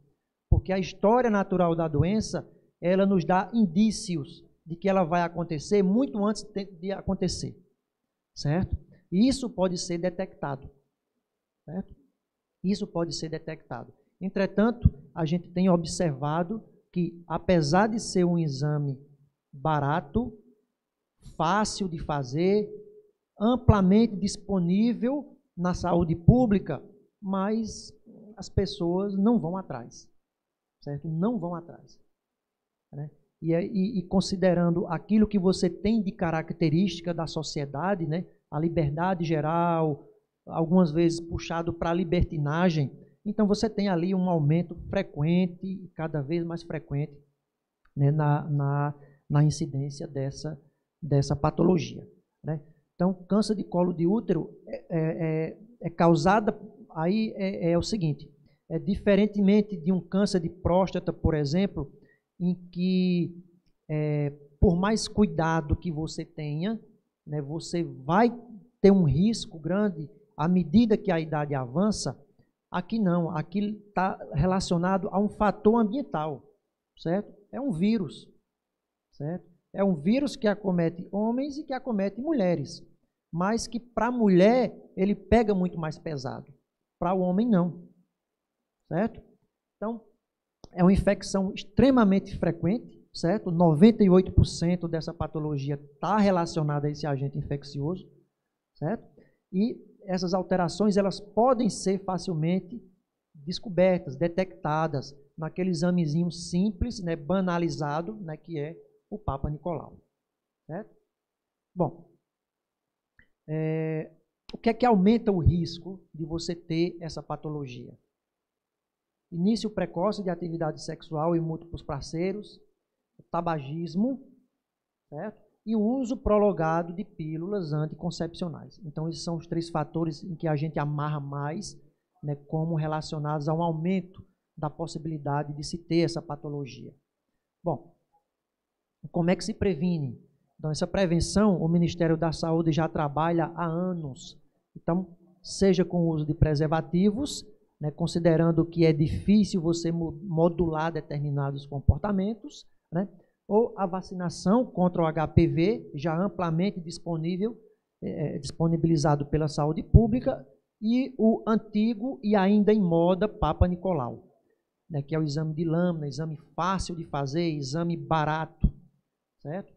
Porque a história natural da doença, ela nos dá indícios de que ela vai acontecer muito antes de acontecer, certo? E isso pode ser detectado, certo? Isso pode ser detectado. Entretanto, a gente tem observado que, apesar de ser um exame barato, fácil de fazer, amplamente disponível na saúde pública, mas as pessoas não vão atrás, certo? Não vão atrás, né? E considerando aquilo que você tem de característica da sociedade, né? A liberdade geral, algumas vezes puxado para a libertinagem, então você tem ali um aumento frequente, cada vez mais frequente, né? na incidência dessa patologia, né? Então, câncer de colo de útero é causada, aí é o seguinte, diferentemente de um câncer de próstata, por exemplo, em que, por mais cuidado que você tenha, né, você vai ter um risco grande à medida que a idade avança. Aqui não, aqui está relacionado a um fator ambiental, certo? É um vírus, certo? É um vírus que acomete homens e que acomete mulheres, mas que para a mulher ele pega muito mais pesado, para o homem não, certo? Então, é uma infecção extremamente frequente, certo? 98% dessa patologia está relacionada a esse agente infeccioso, certo? E essas alterações, elas podem ser facilmente descobertas, detectadas naquele examezinho simples, né, banalizado, né, que é o Papa Nicolau, certo? Bom, o que é que aumenta o risco de você ter essa patologia? Início precoce de atividade sexual em múltiplos parceiros, tabagismo, certo? E o uso prolongado de pílulas anticoncepcionais. Então, esses são os 3 fatores em que a gente amarra mais, né, como relacionados a um aumento da possibilidade de se ter essa patologia. Bom, como é que se previne? Então, essa prevenção, o Ministério da Saúde já trabalha há anos. Então, seja com o uso de preservativos, né, considerando que é difícil você modular determinados comportamentos, né, ou a vacinação contra o HPV, já amplamente disponibilizado pela saúde pública, e o antigo e ainda em moda Papa Nicolau, né, que é o exame de lâmina, exame fácil de fazer, exame barato, certo?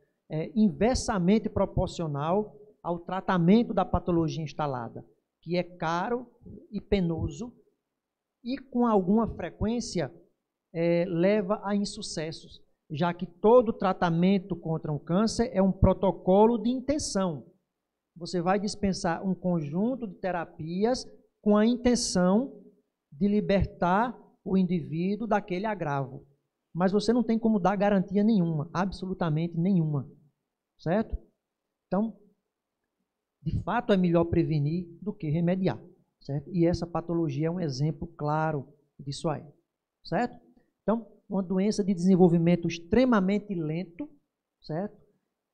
Inversamente proporcional ao tratamento da patologia instalada, que é caro e penoso e com alguma frequência leva a insucessos, já que todo tratamento contra um câncer é um protocolo de intenção. Você vai dispensar um conjunto de terapias com a intenção de libertar o indivíduo daquele agravo. Mas você não tem como dar garantia nenhuma, absolutamente nenhuma, certo? Então, de fato, é melhor prevenir do que remediar, certo? E essa patologia é um exemplo claro disso aí, certo? Então, uma doença de desenvolvimento extremamente lento, certo?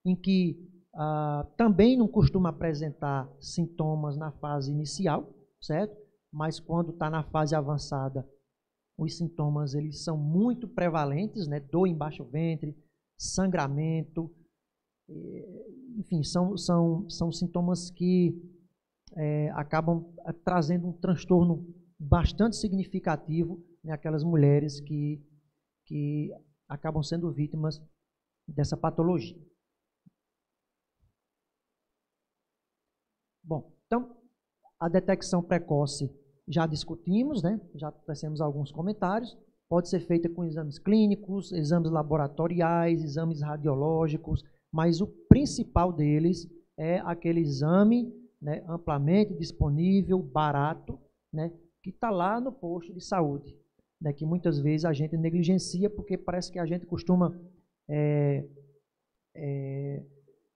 Em que também não costuma apresentar sintomas na fase inicial, certo? Mas quando está na fase avançada, os sintomas eles são muito prevalentes, né? Dor embaixo do ventre, sangramento, enfim, são sintomas que acabam trazendo um transtorno bastante significativo naquelas mulheres que acabam sendo vítimas dessa patologia. Bom, então, a detecção precoce já discutimos, né? Já trouxemos alguns comentários. Pode ser feita com exames clínicos, exames laboratoriais, exames radiológicos, mas o principal deles é aquele exame, né, amplamente disponível, barato, né, que está lá no posto de saúde, né, que muitas vezes a gente negligencia porque parece que a gente costuma,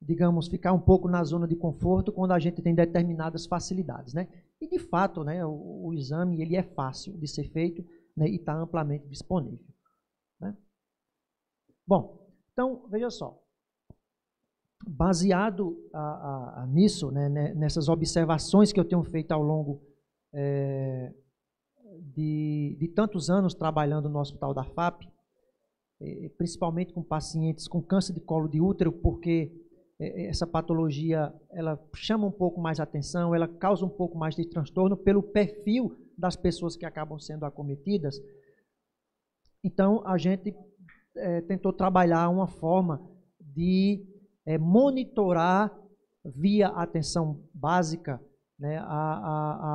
digamos, ficar um pouco na zona de conforto quando a gente tem determinadas facilidades, né? E de fato, né, o exame ele é fácil de ser feito, né, e está amplamente disponível, né? Bom, então veja só, baseado nisso, né, nessas observações que eu tenho feito ao longo de tantos anos trabalhando no Hospital da FAP, principalmente com pacientes com câncer de colo de útero, porque essa patologia ela chama um pouco mais atenção, ela causa um pouco mais de transtorno pelo perfil das pessoas que acabam sendo acometidas. Então, a gente tentou trabalhar uma forma de monitorar via atenção básica, né,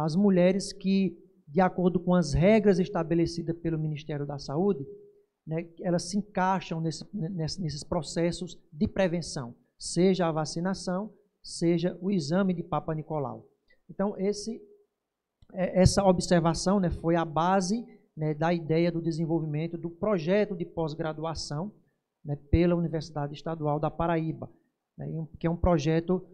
as mulheres que, de acordo com as regras estabelecidas pelo Ministério da Saúde, né, elas se encaixam nesses processos de prevenção, seja a vacinação, seja o exame de Papa Nicolau. Então, essa observação, né, foi a base, né, da ideia do desenvolvimento do projeto de pós-graduação, né, pela Universidade Estadual da Paraíba, né, que é um projeto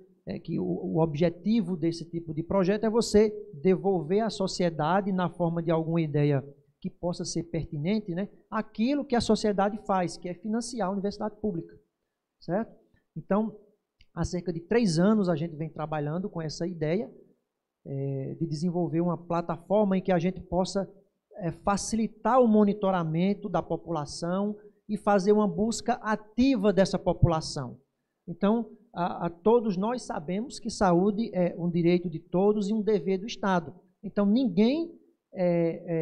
que o objetivo desse tipo de projeto é você devolver à sociedade, na forma de alguma ideia que possa ser pertinente, né, aquilo que a sociedade faz, que é financiar a universidade pública, certo? Então, há cerca de 3 anos a gente vem trabalhando com essa ideia de desenvolver uma plataforma em que a gente possa facilitar o monitoramento da população e fazer uma busca ativa dessa população. Então, todos nós sabemos que saúde é um direito de todos e um dever do Estado. Então, ninguém,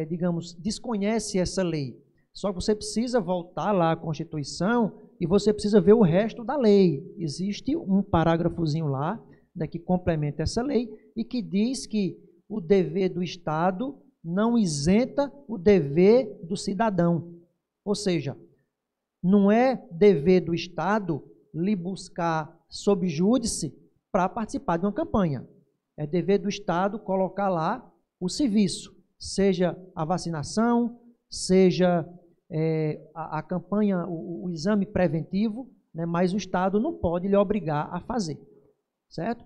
digamos, desconhece essa lei. Só que você precisa voltar lá à Constituição e você precisa ver o resto da lei. Existe um parágrafozinho lá, né, que complementa essa lei e que diz que o dever do Estado não isenta o dever do cidadão. Ou seja, não é dever do Estado lhe buscar sob júdice para participar de uma campanha. É dever do Estado colocar lá o serviço, seja a vacinação, seja a campanha, o exame preventivo, né, mas o Estado não pode lhe obrigar a fazer, certo?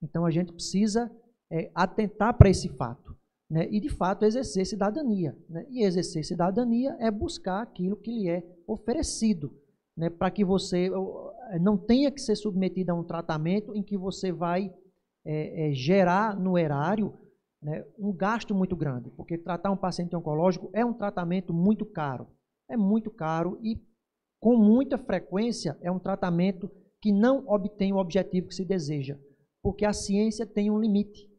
Então a gente precisa atentar para esse fato, né, e de fato exercer cidadania, né? E exercer cidadania é buscar aquilo que lhe é oferecido, né, para que você não tenha que ser submetido a um tratamento em que você vai gerar no erário, né, um gasto muito grande, porque tratar um paciente oncológico é um tratamento muito caro, e com muita frequência é um tratamento que não obtém o objetivo que se deseja, porque a ciência tem um limite,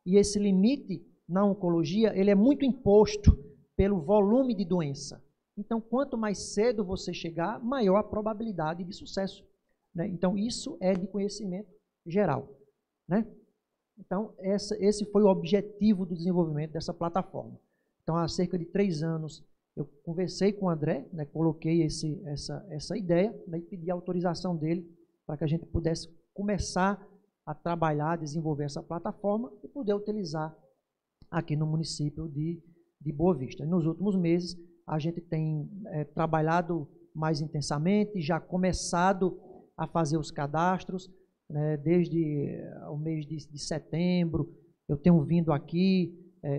e esse limite na oncologia ele é muito imposto pelo volume de doença. Então, quanto mais cedo você chegar, maior a probabilidade de sucesso, né? Então, isso é de conhecimento geral, né? Então, esse foi o objetivo do desenvolvimento dessa plataforma. Então, há cerca de 3 anos, eu conversei com o André, né, coloquei essa ideia, né, e pedi a autorização dele para que a gente pudesse começar a trabalhar, desenvolver essa plataforma e poder utilizar aqui no município de Boa Vista. Nos últimos meses, a gente tem trabalhado mais intensamente, já começado a fazer os cadastros, né, desde o mês de setembro, eu tenho vindo aqui,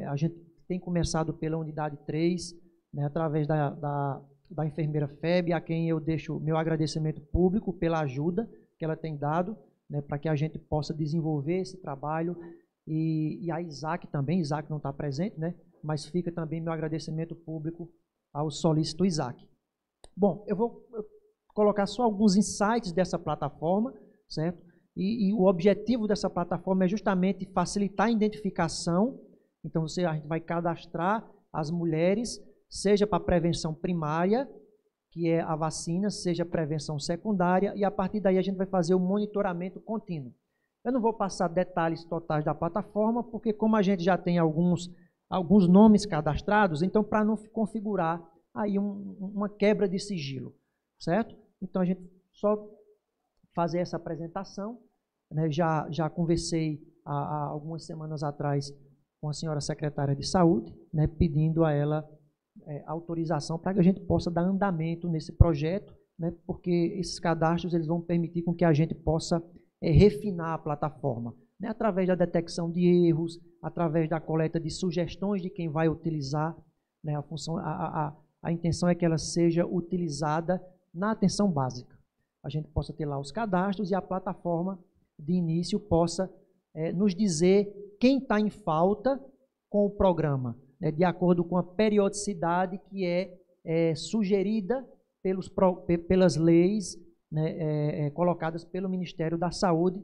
a gente tem começado pela unidade 3, né, através da enfermeira Feb, a quem eu deixo meu agradecimento público pela ajuda que ela tem dado, né, para que a gente possa desenvolver esse trabalho, e a Isaac também, Isaac não está presente, né, mas fica também meu agradecimento público ao solícito Isaac. Bom, eu vou colocar só alguns insights dessa plataforma, certo? E o objetivo dessa plataforma é justamente facilitar a identificação. Então, a gente vai cadastrar as mulheres, seja para prevenção primária, que é a vacina, seja prevenção secundária, e a partir daí a gente vai fazer o monitoramento contínuo. Eu não vou passar detalhes totais da plataforma, porque como a gente já tem alguns nomes cadastrados, então para não configurar aí uma quebra de sigilo, certo? Então a gente só fazer essa apresentação, né? Já conversei há algumas semanas atrás com a senhora secretária de Saúde, né, pedindo a ela autorização para que a gente possa dar andamento nesse projeto, né, porque esses cadastros eles vão permitir com que a gente possa refinar a plataforma, né, através da detecção de erros, através da coleta de sugestões de quem vai utilizar, né, a intenção é que ela seja utilizada na atenção básica. A gente possa ter lá os cadastros e a plataforma de início possa nos dizer quem está em falta com o programa, né, de acordo com a periodicidade que é sugerida pelas leis, né, colocadas pelo Ministério da Saúde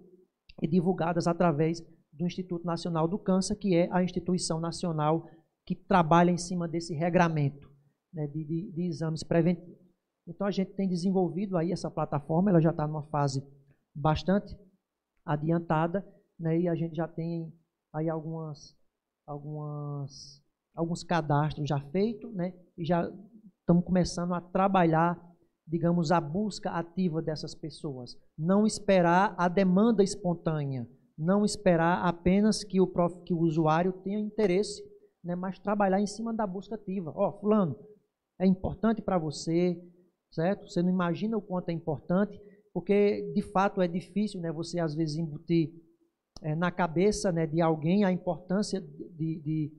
e divulgadas através do Instituto Nacional do Câncer, que é a instituição nacional que trabalha em cima desse regramento, né, de exames preventivos. Então, a gente tem desenvolvido aí essa plataforma, ela já está numa fase bastante adiantada, né, e a gente já tem aí alguns cadastros já feitos, né, e já estamos começando a trabalhar, digamos, a busca ativa dessas pessoas. Não esperar a demanda espontânea, não esperar apenas que o usuário tenha interesse, né, mas trabalhar em cima da busca ativa. Ó, fulano, é importante para você, certo? Você não imagina o quanto é importante, porque de fato é difícil, né, você às vezes embutir na cabeça, né, de alguém a importância de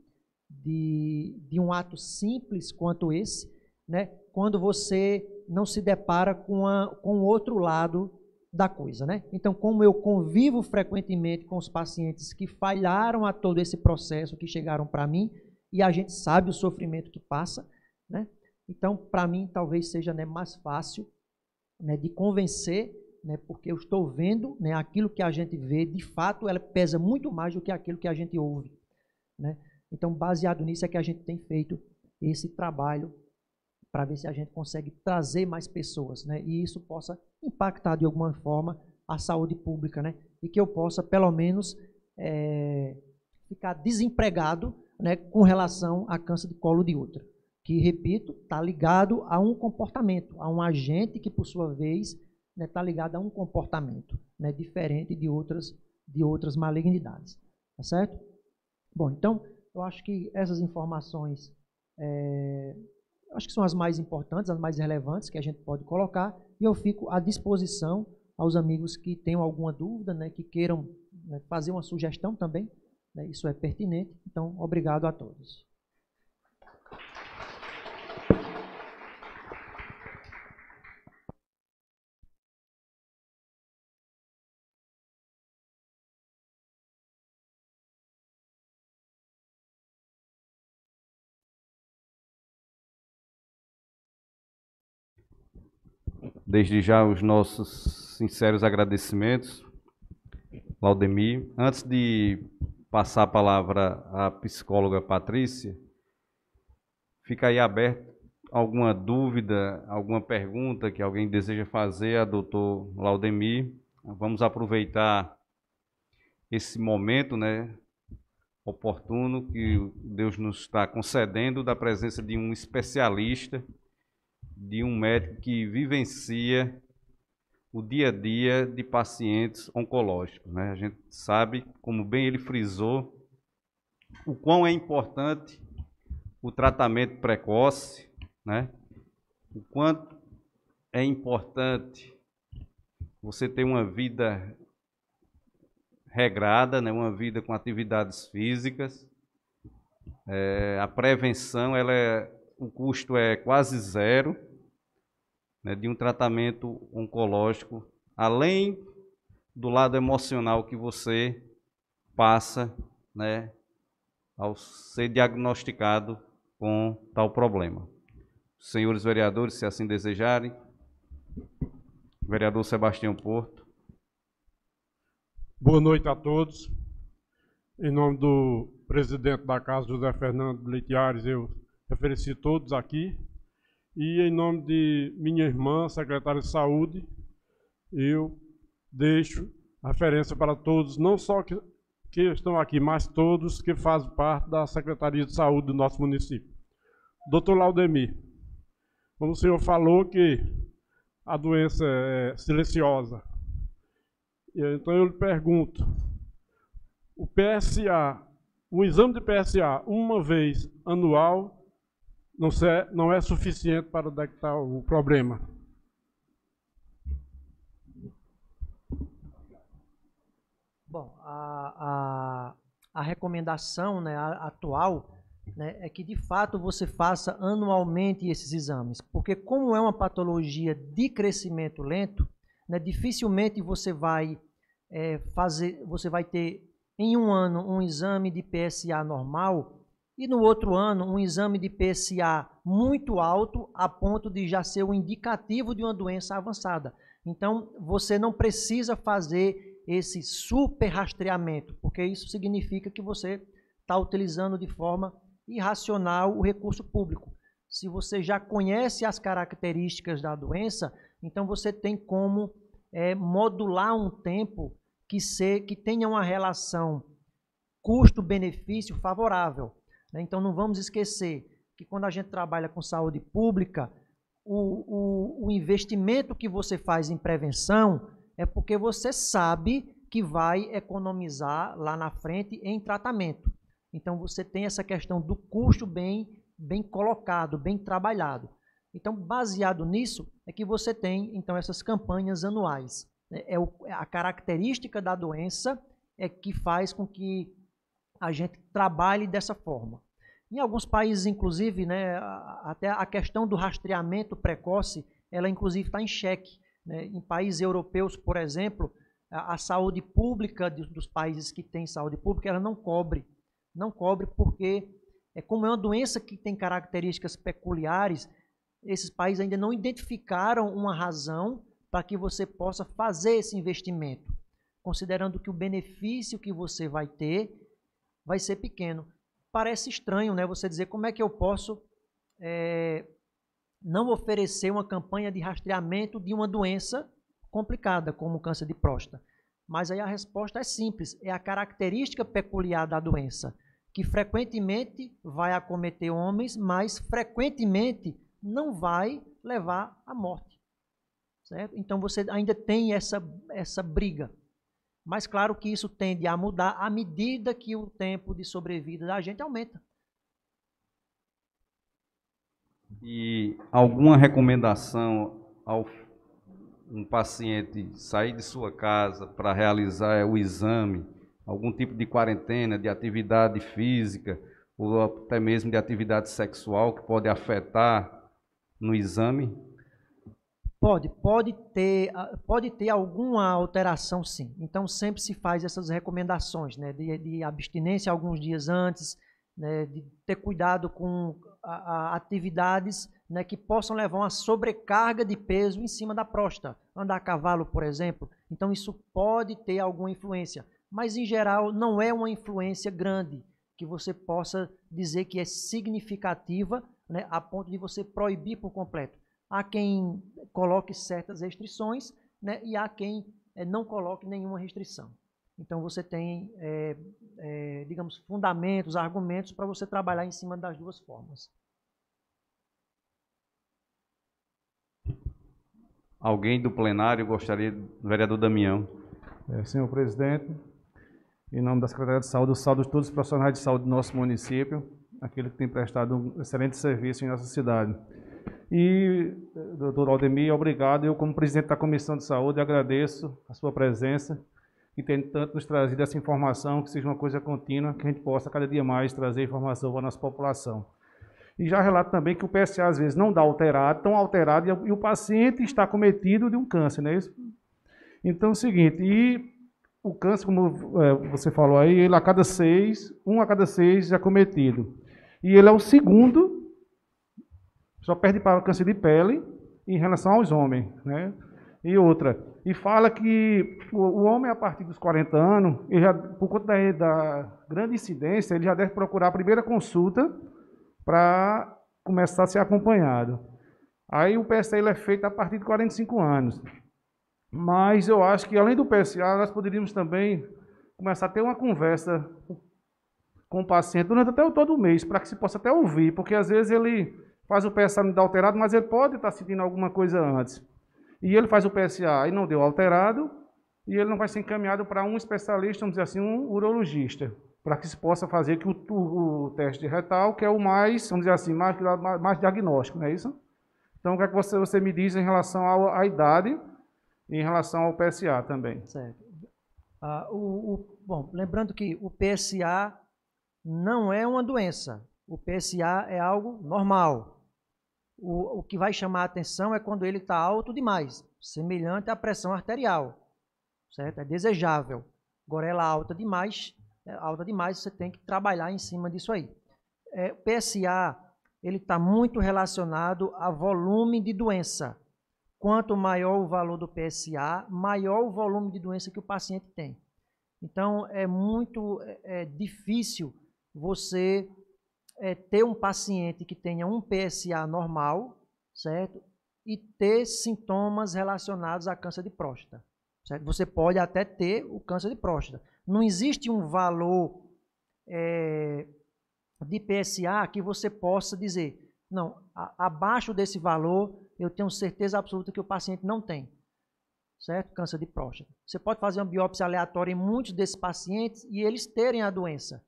um ato simples quanto esse, né, quando você não se depara com o outro lado da coisa, né? Então, como eu convivo frequentemente com os pacientes que falharam a todo esse processo, que chegaram para mim, e a gente sabe o sofrimento que passa, né? Então, para mim, talvez seja, né, mais fácil, né, de convencer, né, porque eu estou vendo, né, aquilo que a gente vê, de fato, ela pesa muito mais do que aquilo que a gente ouve, né? Então, baseado nisso é que a gente tem feito esse trabalho para ver se a gente consegue trazer mais pessoas, né, e isso possa impactar de alguma forma a saúde pública, né, e que eu possa, pelo menos, ficar desempregado, né, com relação a câncer de colo de útero, que, repito, está ligado a um comportamento, a um agente que, por sua vez, está ligado a um comportamento, né, diferente de outras malignidades, tá certo? Bom, então, eu acho que essas informações acho que são as mais importantes, as mais relevantes que a gente pode colocar, e eu fico à disposição aos amigos que tenham alguma dúvida, né, que queiram, né, fazer uma sugestão também, né, isso é pertinente. Então, obrigado a todos. Desde já os nossos sinceros agradecimentos, Laudemir. Antes de passar a palavra à psicóloga Patrícia, fica aí aberto alguma dúvida, alguma pergunta que alguém deseja fazer a doutor Laudemir. Vamos aproveitar esse momento, né, oportuno que Deus nos está concedendo da presença de um especialista, de um médico que vivencia o dia a dia de pacientes oncológicos, né? A gente sabe, como bem ele frisou, o quão é importante o tratamento precoce, né? O quanto é importante você ter uma vida regrada, né? Uma vida com atividades físicas. A prevenção, o custo é quase zero, né, de um tratamento oncológico, além do lado emocional que você passa, né, ao ser diagnosticado com tal problema. Senhores vereadores, se assim desejarem, vereador Sebastião Porto. Boa noite a todos. Em nome do presidente da Casa, José Fernando Leite Ares, eu ofereci todos aqui. E em nome de minha irmã, secretária de Saúde, eu deixo a referência para todos, não só que estão aqui, mas todos que fazem parte da Secretaria de Saúde do nosso município. Doutor Laudemir, como o senhor falou que a doença é silenciosa, então eu lhe pergunto, o PSA o exame de PSA uma vez anual não é suficiente para detectar o problema. Bom, a recomendação, né, atual, né, é que de fato você faça anualmente esses exames, porque como é uma patologia de crescimento lento, né, dificilmente você vai ter em um ano um exame de PSA normal e no outro ano um exame de PSA muito alto a ponto de já ser um indicativo de uma doença avançada. Então, você não precisa fazer esse super rastreamento, porque isso significa que você está utilizando de forma irracional o recurso público. Se você já conhece as características da doença, então você tem como modular um tempo que tenha uma relação custo-benefício favorável. Então, não vamos esquecer que quando a gente trabalha com saúde pública, o investimento que você faz em prevenção é porque você sabe que vai economizar lá na frente em tratamento. Então, você tem essa questão do custo bem colocado, bem trabalhado. Então, baseado nisso, é que você tem então essas campanhas anuais. A característica da doença é que faz com que a gente trabalhe dessa forma. Em alguns países, inclusive, né, até a questão do rastreamento precoce, ela inclusive está em xeque. Né? Em países europeus, por exemplo, a saúde pública dos países que têm saúde pública, ela não cobre. Não cobre porque, como é uma doença que tem características peculiares, esses países ainda não identificaram uma razão para que você possa fazer esse investimento, considerando que o benefício que você vai ter vai ser pequeno. Parece estranho, né? Você dizer como é que eu posso não oferecer uma campanha de rastreamento de uma doença complicada, como o câncer de próstata. Mas aí a resposta é simples, é a característica peculiar da doença, que frequentemente vai acometer homens, mas frequentemente não vai levar à morte. Certo? Então você ainda tem essa briga. Mas claro que isso tende a mudar à medida que o tempo de sobrevida da gente aumenta. E alguma recomendação ao um paciente sair de sua casa para realizar o exame, algum tipo de quarentena, de atividade física, ou até mesmo de atividade sexual que pode afetar no exame? Pode ter alguma alteração, sim. Então, sempre se faz essas recomendações, né, de abstinência alguns dias antes, né, de ter cuidado com atividades, né, que possam levar uma sobrecarga de peso em cima da próstata. Andar a cavalo, por exemplo. Então, isso pode ter alguma influência. Mas, em geral, não é uma influência grande, que você possa dizer que é significativa, né, a ponto de você proibir por completo. Há quem coloque certas restrições, né, e há quem não coloque nenhuma restrição. Então, você tem, digamos, fundamentos, argumentos para você trabalhar em cima das duas formas. Alguém do plenário gostaria, vereador Damião. Senhor presidente, em nome da Secretaria de Saúde, eu saúdo todos os profissionais de saúde do nosso município, aquele que tem prestado um excelente serviço em nossa cidade. E, doutor Aldemir, obrigado. Eu, como presidente da Comissão de Saúde, agradeço a sua presença e tem tanto nos trazido essa informação, que seja uma coisa contínua, que a gente possa cada dia mais trazer informação para a nossa população. E já relato também que o PSA às vezes não dá alterado, tão alterado, e o paciente está cometido de um câncer, não é isso? Então é o seguinte, e o câncer, como você falou aí, ele a cada 6, 1 a cada 6 é cometido. E ele é o segundo, só perde para o câncer de pele em relação aos homens, né? E outra, e fala que o homem a partir dos 40 anos, ele já, por conta da grande incidência, ele já deve procurar a primeira consulta para começar a ser acompanhado. Aí o PSA ele é feito a partir de 45 anos. Mas eu acho que além do PSA, nós poderíamos também começar a ter uma conversa com o paciente durante até todo o mês, para que se possa até ouvir, porque às vezes ele faz o PSA não dá alterado, mas ele pode estar sentindo alguma coisa antes. E ele faz o PSA e não deu alterado, e ele não vai ser encaminhado para um especialista, vamos dizer assim, um urologista, para que se possa fazer que o teste retal, que é o mais, vamos dizer assim, mais diagnóstico, não é isso? Então, o que é que você me diz em relação à idade e em relação ao PSA também? Certo. Bom, lembrando que o PSA não é uma doença. O PSA é algo normal. O que vai chamar a atenção é quando ele está alto demais, semelhante à pressão arterial, certo? É desejável. Agora, ela alta demais, você tem que trabalhar em cima disso aí. O PSA, ele está muito relacionado a volume de doença. Quanto maior o valor do PSA, maior o volume de doença que o paciente tem. Então, é muito difícil você ter um paciente que tenha um PSA normal, certo? E ter sintomas relacionados a câncer de próstata, certo? Você pode até ter o câncer de próstata. Não existe um valor de PSA que você possa dizer, não, abaixo desse valor, eu tenho certeza absoluta que o paciente não tem, certo? Câncer de próstata. Você pode fazer uma biópsia aleatória em muitos desses pacientes e eles terem a doença,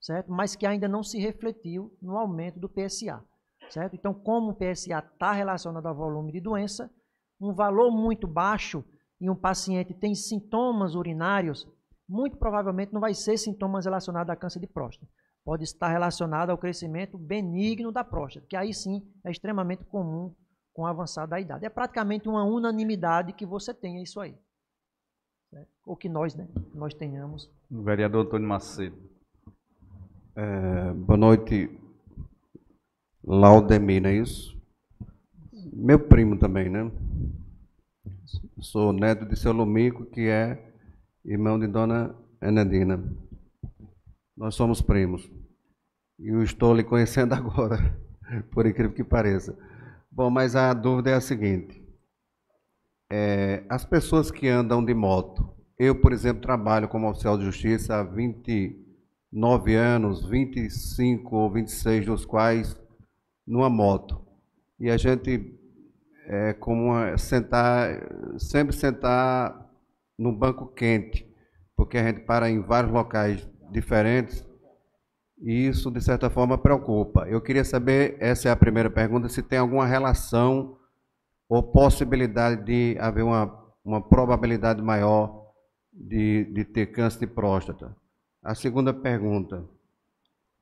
certo? Mas que ainda não se refletiu no aumento do PSA, certo? Então, como o PSA está relacionado ao volume de doença, um valor muito baixo e um paciente tem sintomas urinários, muito provavelmente não vai ser sintomas relacionados a câncer de próstata. Pode estar relacionado ao crescimento benigno da próstata, que aí sim é extremamente comum com o avançar da idade. É praticamente uma unanimidade que você tenha isso aí, certo? Ou que nós tenhamos. Vereador Antônio Macedo. Boa noite, Laudemir, não é isso? Meu primo também, né? Sou neto de seu Lumico, que é irmão de Dona Enedina. Nós somos primos. E eu estou lhe conhecendo agora, por incrível que pareça. Bom, mas a dúvida é a seguinte. As pessoas que andam de moto, eu, por exemplo, trabalho como oficial de justiça há 29 anos, 25 ou 26 dos quais numa moto. E a gente sempre sentar no banco quente, porque a gente para em vários locais diferentes e isso, de certa forma, preocupa. Eu queria saber, essa é a primeira pergunta, se tem alguma relação ou possibilidade de haver uma probabilidade maior de ter câncer de próstata. A segunda pergunta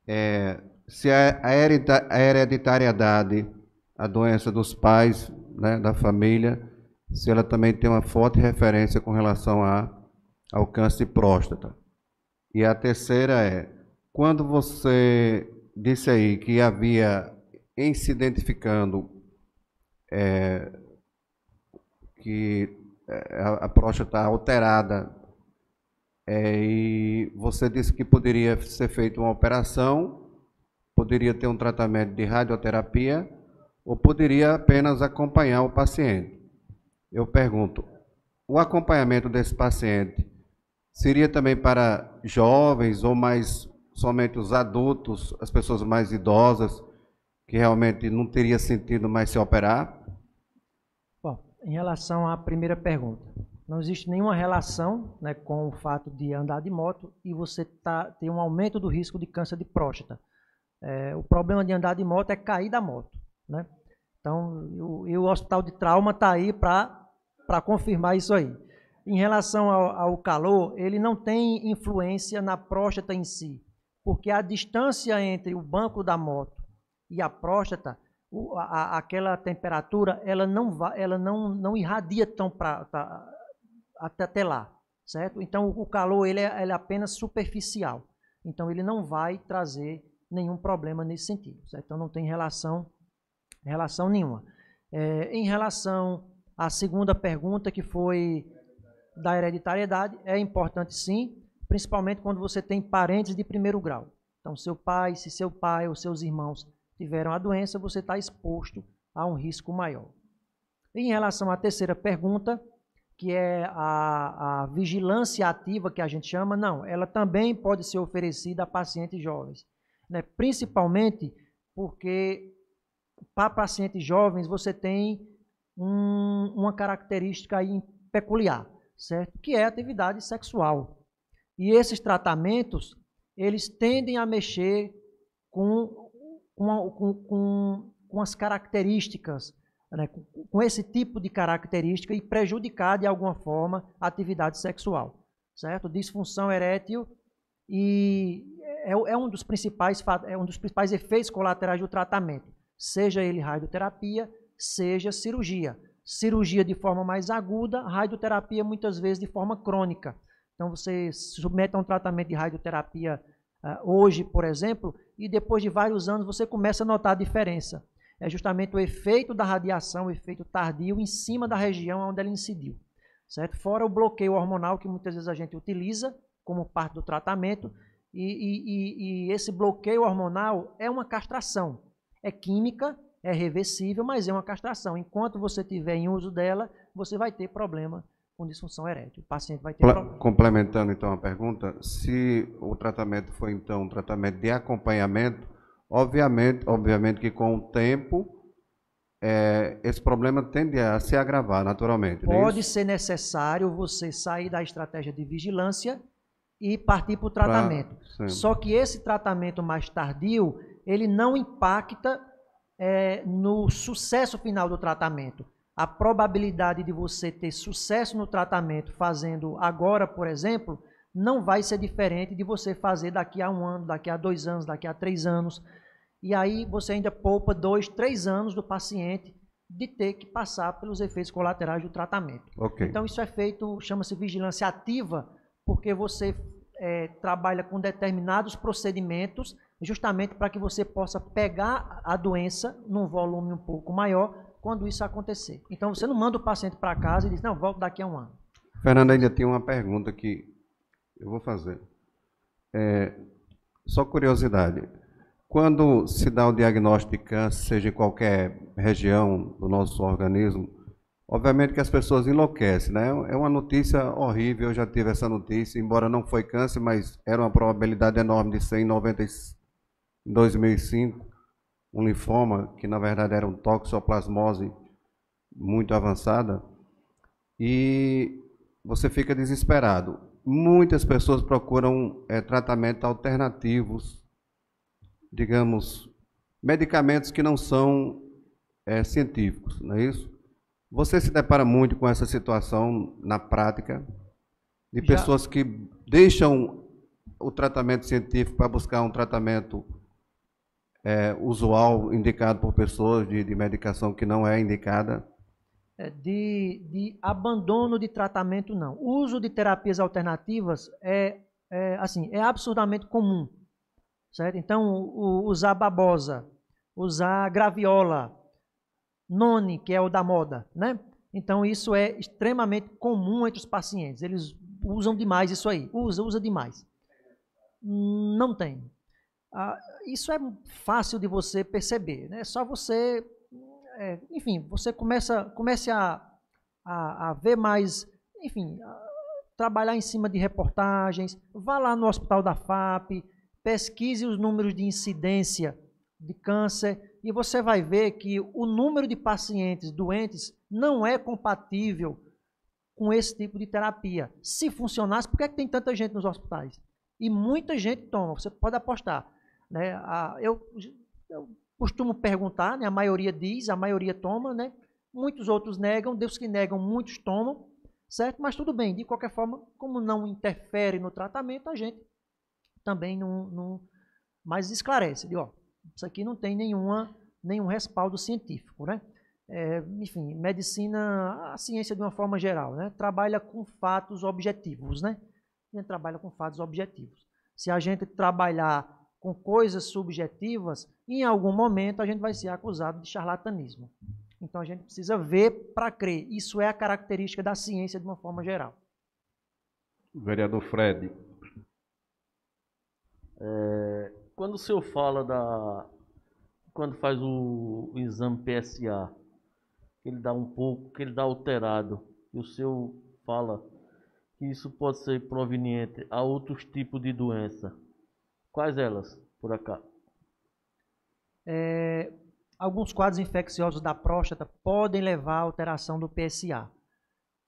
é se a hereditariedade, a doença dos pais, né, da família, se ela também tem uma forte referência com relação ao câncer de próstata. E a terceira é, quando você disse aí que havia, em se identificando, que a próstata alterada, e você disse que poderia ser feita uma operação, poderia ter um tratamento de radioterapia, ou poderia apenas acompanhar o paciente. Eu pergunto, o acompanhamento desse paciente seria também para jovens ou mais somente os adultos, as pessoas mais idosas, que realmente não teria sentido mais se operar? Bom, em relação à primeira pergunta, não existe nenhuma relação, né, com o fato de andar de moto e você ter um aumento do risco de câncer de próstata. O problema de andar de moto é cair da moto, né? Então, o Hospital de Trauma está aí para confirmar isso aí. Em relação ao calor, ele não tem influência na próstata em si, porque a distância entre o banco da moto e a próstata, aquela temperatura, ela não irradia tão até lá, certo? Então, o calor ele é apenas superficial. Então, ele não vai trazer nenhum problema nesse sentido, certo? Então, não tem relação nenhuma. Em relação à segunda pergunta, que foi da hereditariedade, é importante sim, principalmente quando você tem parentes de primeiro grau. Então, se seu pai ou seus irmãos tiveram a doença, você está exposto a um risco maior. Em relação à terceira pergunta, que é a vigilância ativa, que a gente chama, não, ela também pode ser oferecida a pacientes jovens, né? Principalmente porque para pacientes jovens você tem uma característica aí peculiar. certo? Que é a atividade sexual. E esses tratamentos, eles tendem a mexer com as características, né? Com esse tipo de característica e prejudicar de alguma forma a atividade sexual, certo? Disfunção erétil e é um dos principais efeitos colaterais do tratamento, seja ele radioterapia, seja cirurgia. Cirurgia de forma mais aguda, radioterapia muitas vezes de forma crônica. Então você se submete a um tratamento de radioterapia hoje, por exemplo, e depois de vários anos você começa a notar a diferença. É justamente o efeito da radiação, o efeito tardio em cima da região onde ela incidiu, certo? Fora o bloqueio hormonal que muitas vezes a gente utiliza como parte do tratamento, e esse bloqueio hormonal é uma castração. É química, é reversível, mas é uma castração. Enquanto você tiver em uso dela, você vai ter problema com disfunção erétil. O paciente vai ter problema. Complementando então a pergunta, se o tratamento foi então um tratamento de acompanhamento, obviamente que com o tempo esse problema tende a se agravar naturalmente. Pode ser necessário você sair da estratégia de vigilância e partir para o tratamento. Só que esse tratamento mais tardio, ele não impacta no sucesso final do tratamento. A probabilidade de você ter sucesso no tratamento fazendo agora, por exemplo, não vai ser diferente de você fazer daqui a 1 ano, daqui a 2 anos, daqui a 3 anos. E aí você ainda poupa 2, 3 anos do paciente de ter que passar pelos efeitos colaterais do tratamento. Okay. Então isso é feito, chama-se vigilância ativa, porque você trabalha com determinados procedimentos justamente para que você possa pegar a doença num volume um pouco maior quando isso acontecer. Então você não manda o paciente para casa e diz, não, volto daqui a 1 ano. Fernando, ainda tem uma pergunta que eu vou fazer. Só curiosidade. Quando se dá o diagnóstico de câncer, seja em qualquer região do nosso organismo, obviamente que as pessoas enlouquecem, né? É uma notícia horrível, eu já tive essa notícia, embora não foi câncer, mas era uma probabilidade enorme de ser em 2005, um linfoma, que na verdade era um toxoplasmose muito avançada, e você fica desesperado. Muitas pessoas procuram tratamentos alternativos, digamos, medicamentos que não são científicos, não é isso? Você se depara muito com essa situação na prática, de pessoas que deixam o tratamento científico para buscar um tratamento usual, indicado por pessoas de medicação que não é indicada? De abandono de tratamento, não. O uso de terapias alternativas é absurdamente comum, certo? Então, usar babosa, usar graviola, noni, que é o da moda, né? Então, isso é extremamente comum entre os pacientes. Eles usam demais isso aí. Usa demais. Não tem. Isso é fácil de você perceber, né? É só você... enfim, você comece a ver mais... Enfim, trabalhar em cima de reportagens. Vá lá no Hospital da FAP, pesquise os números de incidência de câncer e você vai ver que o número de pacientes doentes não é compatível com esse tipo de terapia. Se funcionasse, por que tem tanta gente nos hospitais? E muita gente toma, você pode apostar, né? Eu costumo perguntar, né? A maioria diz, a maioria toma, né? Muitos outros negam, dos que negam, muitos tomam, certo? Mas tudo bem, de qualquer forma, como não interfere no tratamento, a gente também não mais esclarece. Isso aqui não tem nenhum respaldo científico, né? Enfim, medicina, a ciência de uma forma geral, né? Trabalha com fatos objetivos, né? A gente trabalha com fatos objetivos. Se a gente trabalhar com coisas subjetivas, em algum momento a gente vai ser acusado de charlatanismo. Então a gente precisa ver para crer. Isso é a característica da ciência de uma forma geral. Vereador Fred. Quando o senhor fala quando faz o exame PSA, que ele dá que ele dá alterado, e o senhor fala que isso pode ser proveniente a outros tipos de doença. Quais elas, por acaso? Alguns quadros infecciosos da próstata podem levar à alteração do PSA.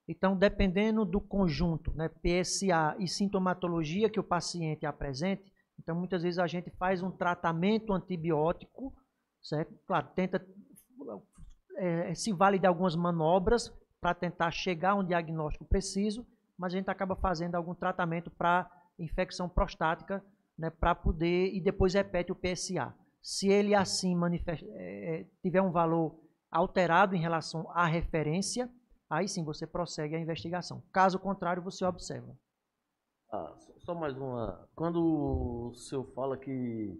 Então, dependendo do conjunto, né, PSA e sintomatologia que o paciente apresente, então muitas vezes a gente faz um tratamento antibiótico, certo? Claro, tenta se vale de algumas manobras para tentar chegar a um diagnóstico preciso, mas a gente acaba fazendo algum tratamento para infecção prostática, né, para poder, e depois repete o PSA. Se ele assim tiver um valor alterado em relação à referência, aí sim você prossegue a investigação. Caso contrário, você observa. Só mais uma. Quando o senhor fala que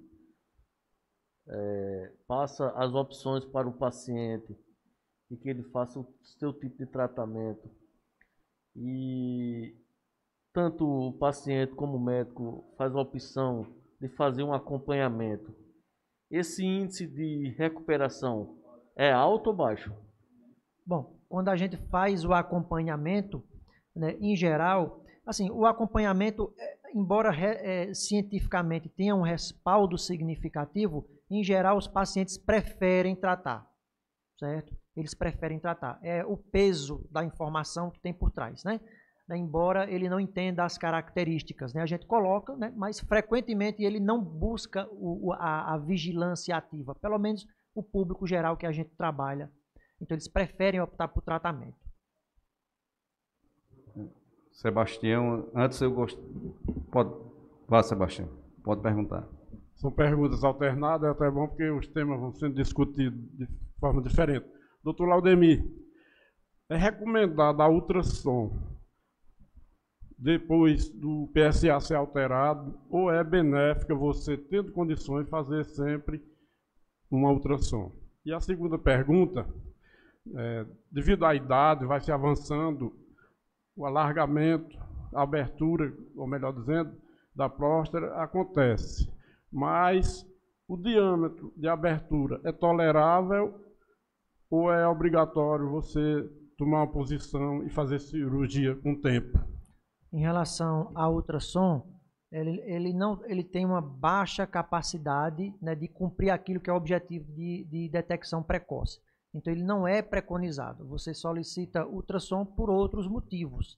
passa as opções para o paciente e que ele faça o seu tipo de tratamento, e tanto o paciente como o médico faz a opção de fazer um acompanhamento, esse índice de recuperação é alto ou baixo? Bom, quando a gente faz o acompanhamento, né, em geral, assim, o acompanhamento, embora cientificamente tenha um respaldo significativo, em geral os pacientes preferem tratar, certo? Eles preferem tratar. É o peso da informação que tem por trás, né? Embora ele não entenda as características, né? A gente coloca, né? Mas frequentemente ele não busca a vigilância ativa, pelo menos o público geral que a gente trabalha. Então eles preferem optar por tratamento. Sebastião, antes eu gosto... Vá, Sebastião, pode perguntar. São perguntas alternadas, é até bom porque os temas vão sendo discutidos de forma diferente. Doutor Laudemir, é recomendado a ultrassom depois do PSA ser alterado, ou é benéfica você, tendo condições, fazer sempre uma ultrassom? E a segunda pergunta, devido à idade, vai se avançando, o alargamento, a abertura, ou melhor dizendo, da próstata acontece, mas o diâmetro de abertura é tolerável ou é obrigatório você tomar uma posição e fazer cirurgia com o tempo? Em relação ao ultrassom, ele tem uma baixa capacidade, né, de cumprir aquilo que é o objetivo de detecção precoce. Então, ele não é preconizado. Você solicita ultrassom por outros motivos,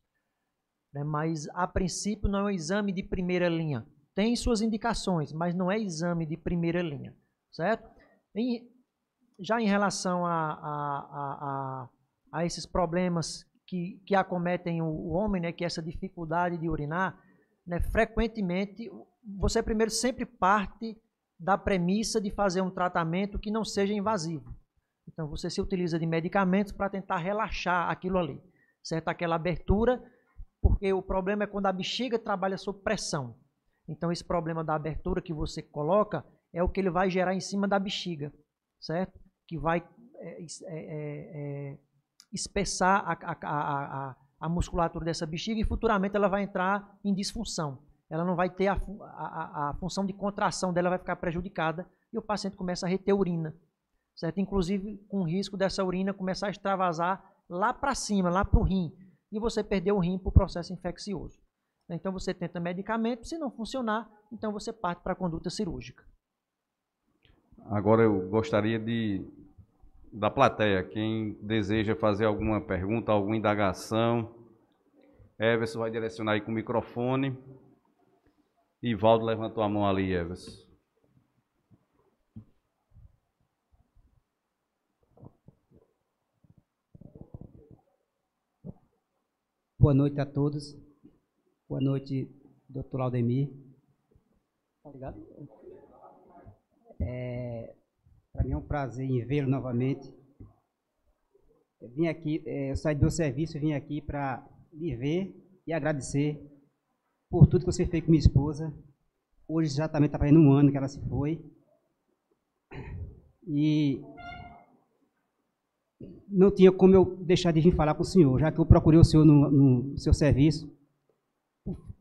né, mas, a princípio, não é um exame de primeira linha. Tem suas indicações, mas não é exame de primeira linha, certo? Já em relação a esses problemas que acometem o homem, né, que é essa dificuldade de urinar, né, frequentemente, você primeiro sempre parte da premissa de fazer um tratamento que não seja invasivo. Então, você se utiliza de medicamentos para tentar relaxar aquilo ali, certo? Aquela abertura, porque o problema é quando a bexiga trabalha sob pressão. Então, esse problema da abertura que você coloca é o que ele vai gerar em cima da bexiga, certo? Que vai espessar a musculatura dessa bexiga e futuramente ela vai entrar em disfunção. Ela não vai ter a função de contração dela, vai ficar prejudicada e o paciente começa a reter urina, certo? Inclusive com o risco dessa urina começar a extravasar lá para cima, lá para o rim, e você perder o rim para o processo infeccioso. Então você tenta medicamento, se não funcionar, então você parte para a conduta cirúrgica. Agora eu gostaria da plateia, quem deseja fazer alguma pergunta, alguma indagação, Everson vai direcionar aí com o microfone. Ivaldo levantou a mão ali, Everson. Boa noite a todos. Boa noite, doutor Laudemir. Obrigado. Para mim é um prazer em vê-lo novamente. Eu vim aqui, eu saí do meu serviço e vim aqui para lhe ver e agradecer por tudo que você fez com minha esposa. Hoje já também está fazendo um ano que ela se foi. E não tinha como eu deixar de vir falar com o senhor, já que eu procurei o senhor no seu serviço.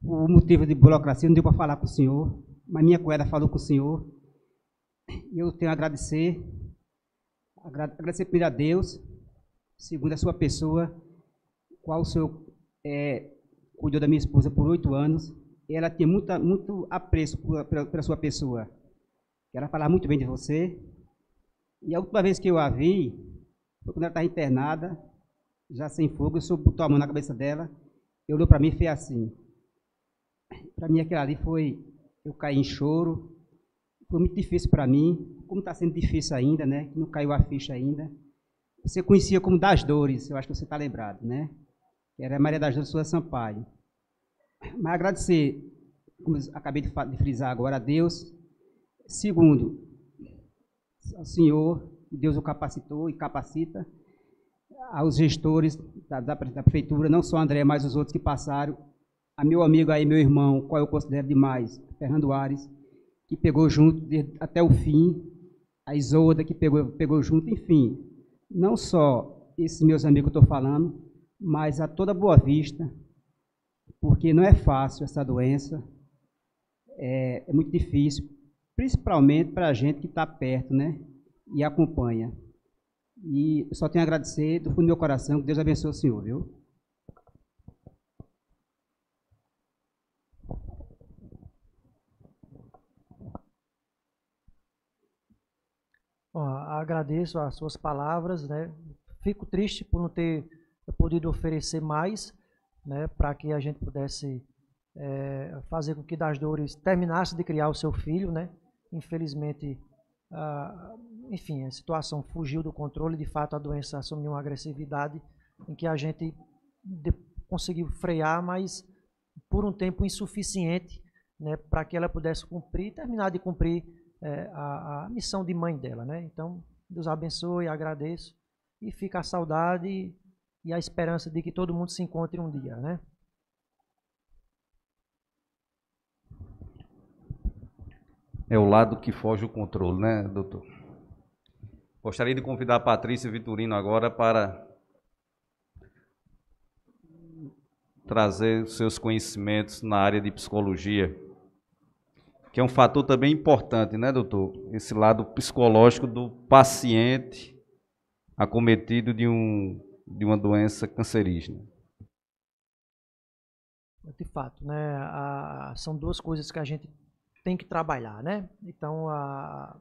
Por motivo de burocracia, não deu para falar com o senhor, mas minha cunhada falou com o senhor. E eu tenho a agradecer primeiro a Deus, segundo a sua pessoa, qual o senhor cuidou da minha esposa por 8 anos. E ela tinha muito apreço pela sua pessoa. Ela falava muito bem de você. E a última vez que eu a vi, foi quando ela estava internada, já sem fogo, o senhor botou a mão na cabeça dela, olhou para mim e fez assim. Para mim aquilo ali foi, eu caí em choro, foi muito difícil para mim, como está sendo difícil ainda, né? Não caiu a ficha ainda. Você conhecia como Das Dores, eu acho que você está lembrado, né? Era Maria das Dores Souza Sampaio. Mas agradecer, como eu acabei de frisar agora, a Deus. Segundo, ao Senhor, Deus o capacitou e capacita, aos gestores da prefeitura, não só André, mas os outros que passaram, a meu amigo aí, meu irmão, qual eu considero demais, Fernando Ares, que pegou junto até o fim, a Isolda, que pegou junto, enfim, não só esses meus amigos que eu estou falando, mas a toda Boa Vista, porque não é fácil essa doença, é muito difícil, principalmente para a gente que está perto, né, e acompanha. E eu só tenho a agradecer do fundo do meu coração, que Deus abençoe o senhor, viu? Agradeço as suas palavras, né? Fico triste por não ter podido oferecer mais, né, para que a gente pudesse fazer com que Das Dores terminasse de criar o seu filho, né? Infelizmente, enfim, a situação fugiu do controle, de fato a doença assumiu uma agressividade em que a gente conseguiu frear, mas por um tempo insuficiente, né, para que ela pudesse terminar de cumprir a missão de mãe dela, né? Então, Deus abençoe, agradeço, e fica a saudade e a esperança de que todo mundo se encontre um dia, né? É o lado que foge o controle, né, doutor? Gostaria de convidar a Patrícia Vitorino agora para trazer os seus conhecimentos na área de psicologia, que é um fator também importante, né, doutor? Esse lado psicológico do paciente acometido de uma doença cancerígena. De fato, né? São duas coisas que a gente tem que trabalhar, né? Então, a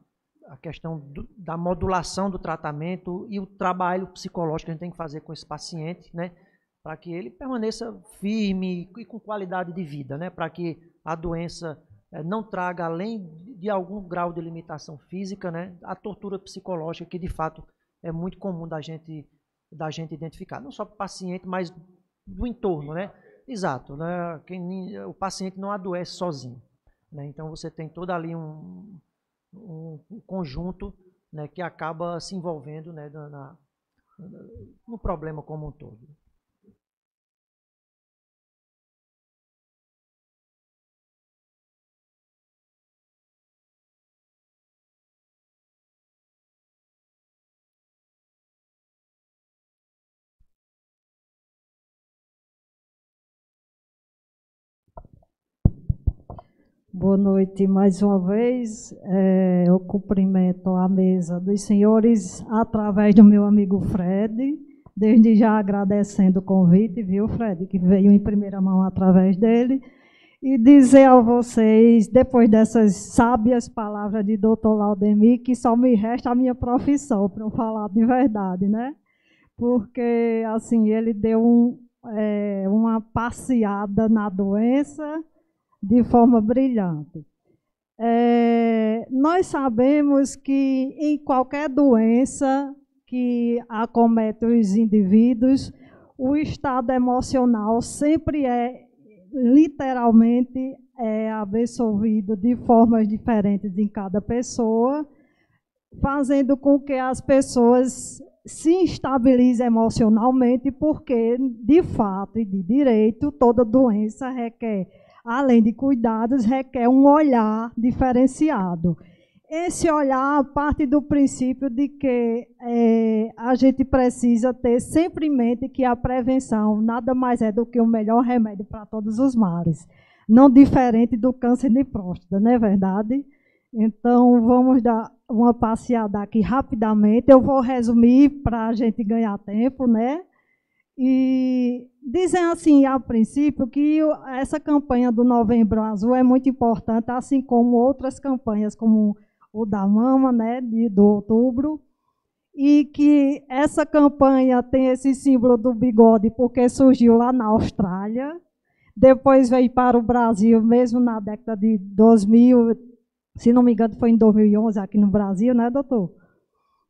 questão da modulação do tratamento e o trabalho psicológico que a gente tem que fazer com esse paciente, né? Para que ele permaneça firme e com qualidade de vida, né? Para que a doença não traga, além de algum grau de limitação física, né, a tortura psicológica, que de fato é muito comum da gente identificar, não só para o paciente, mas do entorno, né? Exato, né? O paciente não adoece sozinho, né? Então você tem todo ali um conjunto, né, que acaba se envolvendo, né, no problema como um todo. Boa noite mais uma vez. Eu cumprimento a mesa dos senhores através do meu amigo Fred, desde já agradecendo o convite, viu, Fred, que veio em primeira mão através dele, e dizer a vocês, depois dessas sábias palavras de Dr. Laudemir, que só me resta a minha profissão, para eu falar de verdade, né? Porque, assim, ele deu uma passeada na doença de forma brilhante. Nós sabemos que em qualquer doença que acomete os indivíduos, o estado emocional sempre literalmente absorvido de formas diferentes em cada pessoa, fazendo com que as pessoas se estabilizem emocionalmente, porque, de fato e de direito, toda doença requer, além de cuidados, requer um olhar diferenciado. Esse olhar parte do princípio de que a gente precisa ter sempre em mente que a prevenção nada mais é do que o melhor remédio para todos os males, não diferente do câncer de próstata, não é verdade? Então, vamos dar uma passeada aqui rapidamente. Eu vou resumir para a gente ganhar tempo, né? E dizem assim, a princípio, que essa campanha do Novembro Azul é muito importante, assim como outras campanhas, como o da Mama, né, do Outubro. e que essa campanha tem esse símbolo do bigode porque surgiu lá na Austrália, depois veio para o Brasil, mesmo na década de 2000, se não me engano foi em 2011 aqui no Brasil, né, doutor?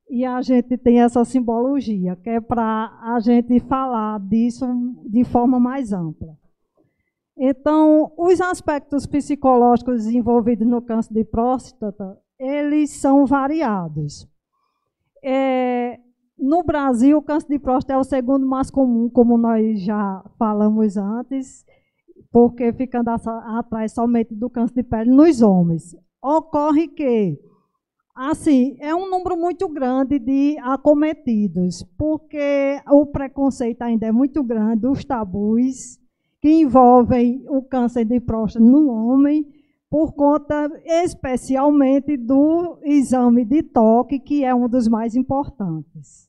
E a gente tem essa simbologia, que é para a gente falar disso de forma mais ampla. Então, os aspectos psicológicos envolvidos no câncer de próstata, eles são variados. No Brasil, o câncer de próstata é o segundo mais comum, como nós já falamos antes, porque ficando atrás somente do câncer de pele nos homens. Ocorre que, assim, é um número muito grande de acometidos, porque o preconceito ainda é muito grande, os tabus que envolvem o câncer de próstata no homem, por conta especialmente do exame de toque, que é um dos mais importantes.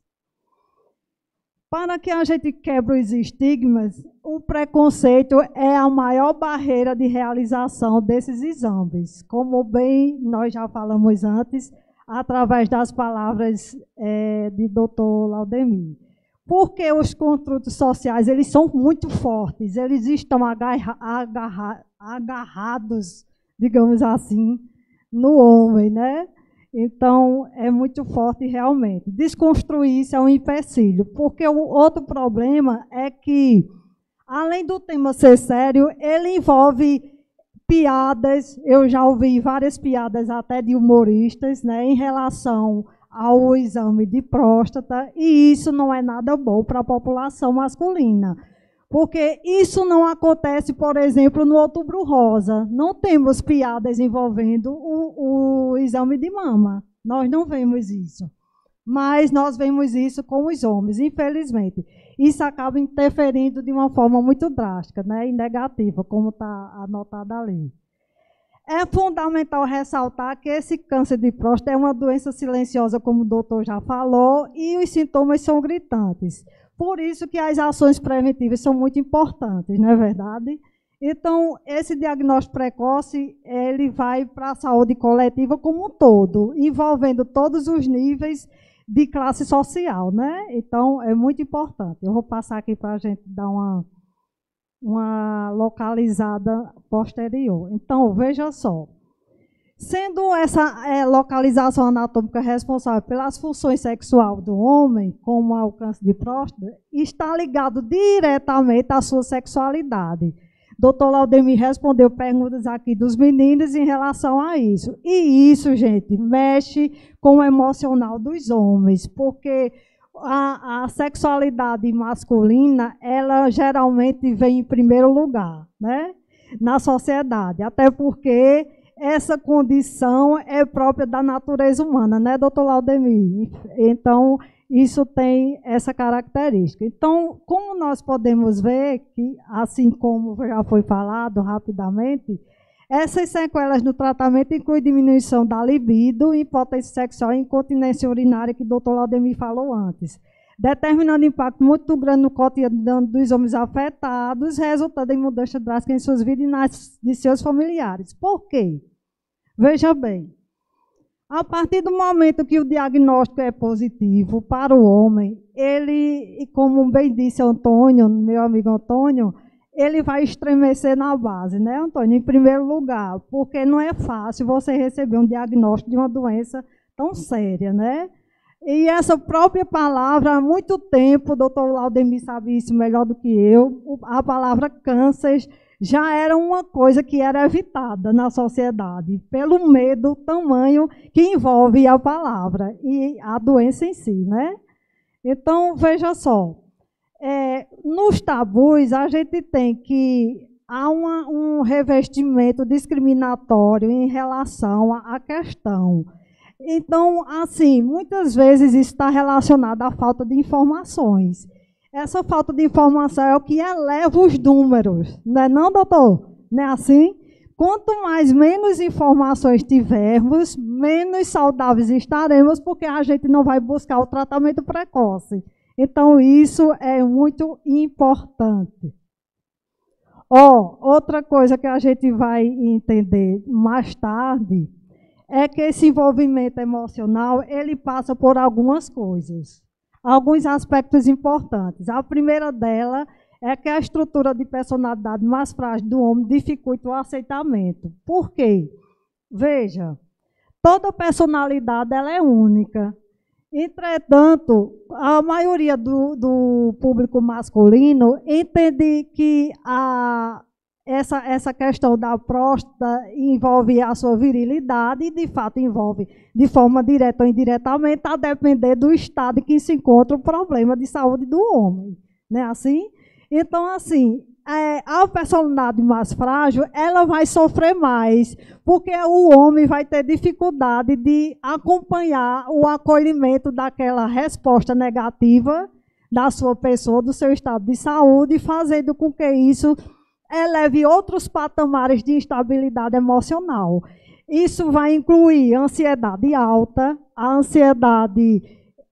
Para que a gente quebre os estigmas, o preconceito é a maior barreira de realização desses exames, como bem nós já falamos antes, através das palavras de Dr. Laudemir. Porque os construtos sociais, eles são muito fortes, eles estão agarrados, digamos assim, no homem, né? Então, é muito forte realmente. Desconstruir isso é um empecilho, porque o outro problema é que, além do tema ser sério, ele envolve piadas, eu já ouvi várias piadas até de humoristas, né, em relação ao exame de próstata, e isso não é nada bom para a população masculina. Porque isso não acontece, por exemplo, no Outubro Rosa. Não temos piadas envolvendo o exame de mama. Nós não vemos isso. Mas nós vemos isso com os homens, infelizmente. Isso acaba interferindo de uma forma muito drástica, né, e negativa, como está anotado ali. É fundamental ressaltar que esse câncer de próstata é uma doença silenciosa, como o doutor já falou, e os sintomas são gritantes. Por isso que as ações preventivas são muito importantes, não é verdade? Então, esse diagnóstico precoce, ele vai para a saúde coletiva como um todo, envolvendo todos os níveis de classe social, né? Então, é muito importante. Eu vou passar aqui para a gente dar uma localizada posterior. Então, veja só. Sendo essa localização anatômica responsável pelas funções sexuais do homem, como é o câncer de próstata, está ligado diretamente à sua sexualidade. Dr. Laudemir respondeu perguntas aqui dos meninos em relação a isso. E isso, gente, mexe com o emocional dos homens, porque a sexualidade masculina, ela geralmente vem em primeiro lugar, né, na sociedade, até porque essa condição é própria da natureza humana, né, doutor Laudemir? Então, isso tem essa característica. Então, como nós podemos ver, que, assim como já foi falado rapidamente, essas sequelas no tratamento incluem diminuição da libido, impotência sexual e incontinência urinária, que o doutor Laudemir falou antes, determinando impacto muito grande no cotidiano dos homens afetados, resultando em mudança drástica em suas vidas e nas de seus familiares. Por quê? Veja bem, a partir do momento que o diagnóstico é positivo para o homem, ele, como bem disse Antônio, meu amigo Antônio, ele vai estremecer na base, né, Antônio? Em primeiro lugar, porque não é fácil você receber um diagnóstico de uma doença tão séria, né? E essa própria palavra, há muito tempo, o doutor Laudemir sabe isso melhor do que eu, a palavra câncer já era uma coisa que era evitada na sociedade, pelo medo tamanho que envolve a palavra e a doença em si, né? Então, veja só, nos tabus a gente tem que há um revestimento discriminatório em relação à questão. Então, assim, muitas vezes isso está relacionado à falta de informações. Essa falta de informação é o que eleva os números, não é não, doutor? Não é assim? Quanto menos informações tivermos, menos saudáveis estaremos, porque a gente não vai buscar o tratamento precoce. Então, isso é muito importante. Outra coisa que a gente vai entender mais tarde é que esse envolvimento emocional, ele passa por algumas coisas, alguns aspectos importantes. A primeira dela é que a estrutura de personalidade mais frágil do homem dificulta o aceitamento. Por quê? Veja, toda personalidade ela é única. Entretanto, a maioria do público masculino entende que essa questão da próstata envolve a sua virilidade e, de fato, envolve de forma direta ou indiretamente, a depender do estado em que se encontra o problema de saúde do homem. Não é assim? Então, assim, a personalidade mais frágil, ela vai sofrer mais, porque o homem vai ter dificuldade de acompanhar o acolhimento daquela resposta negativa da sua pessoa, do seu estado de saúde, fazendo com que isso eleve outros patamares de instabilidade emocional. Isso vai incluir ansiedade alta. A ansiedade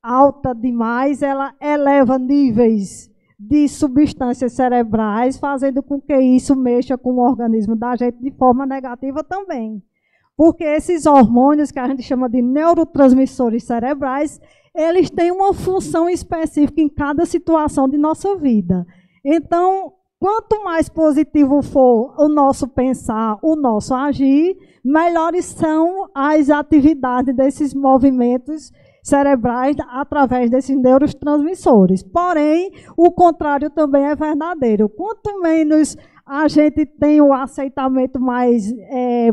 alta demais, ela eleva níveis de substâncias cerebrais, fazendo com que isso mexa com o organismo da gente de forma negativa também. Porque esses hormônios, que a gente chama de neurotransmissores cerebrais, eles têm uma função específica em cada situação de nossa vida. Então, quanto mais positivo for o nosso pensar, o nosso agir, melhores são as atividades desses movimentos cerebrais através desses neurotransmissores. Porém, o contrário também é verdadeiro. Quanto menos a gente tem o aceitamento mais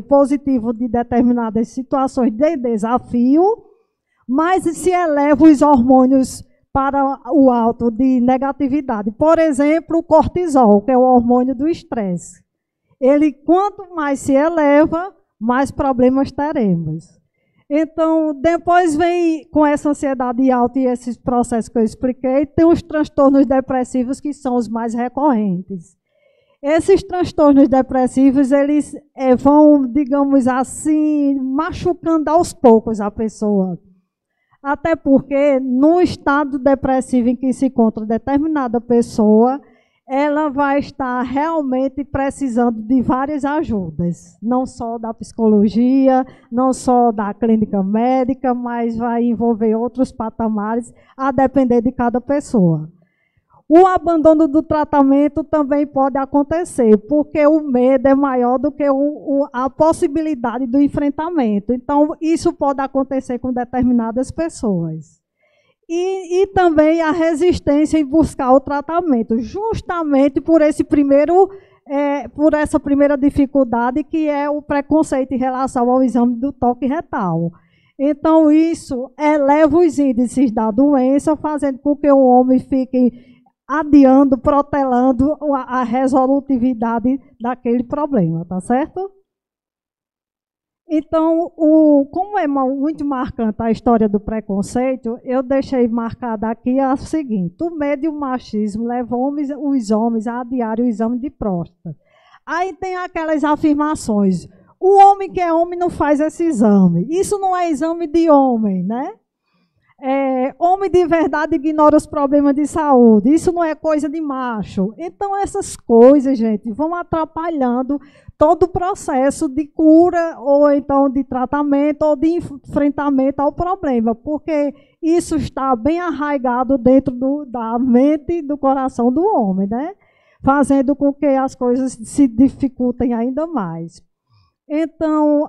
positivo de determinadas situações de desafio, mais se elevam os hormônios para o alto de negatividade. Por exemplo, o cortisol, que é o hormônio do estresse. Ele, quanto mais se eleva, mais problemas teremos. Então, depois vem, com essa ansiedade alta e esses processos que eu expliquei, tem os transtornos depressivos, que são os mais recorrentes. Esses transtornos depressivos, eles vão, digamos assim, machucando aos poucos a pessoa. Até porque, no estado depressivo em que se encontra determinada pessoa, ela vai estar realmente precisando de várias ajudas, não só da psicologia, não só da clínica médica, mas vai envolver outros patamares, a depender de cada pessoa. O abandono do tratamento também pode acontecer, porque o medo é maior do que a possibilidade do enfrentamento. Então, isso pode acontecer com determinadas pessoas. E também a resistência em buscar o tratamento, justamente por essa primeira dificuldade, que é o preconceito em relação ao exame do toque retal. Então, isso eleva os índices da doença, fazendo com que o homem fique adiando, protelando a resolutividade daquele problema, tá certo? Então, como é muito marcante a história do preconceito, eu deixei marcada aqui a seguinte: o medo e o machismo levam os homens a adiar o exame de próstata. Aí tem aquelas afirmações: o homem que é homem não faz esse exame. Isso não é exame de homem, né? Homem de verdade ignora os problemas de saúde. Isso não é coisa de macho. Então, essas coisas, gente, vão atrapalhando todo o processo de cura, ou então de tratamento, ou de enfrentamento ao problema, porque isso está bem arraigado dentro da mente e do coração do homem, né? Fazendo com que as coisas se dificultem ainda mais. Então,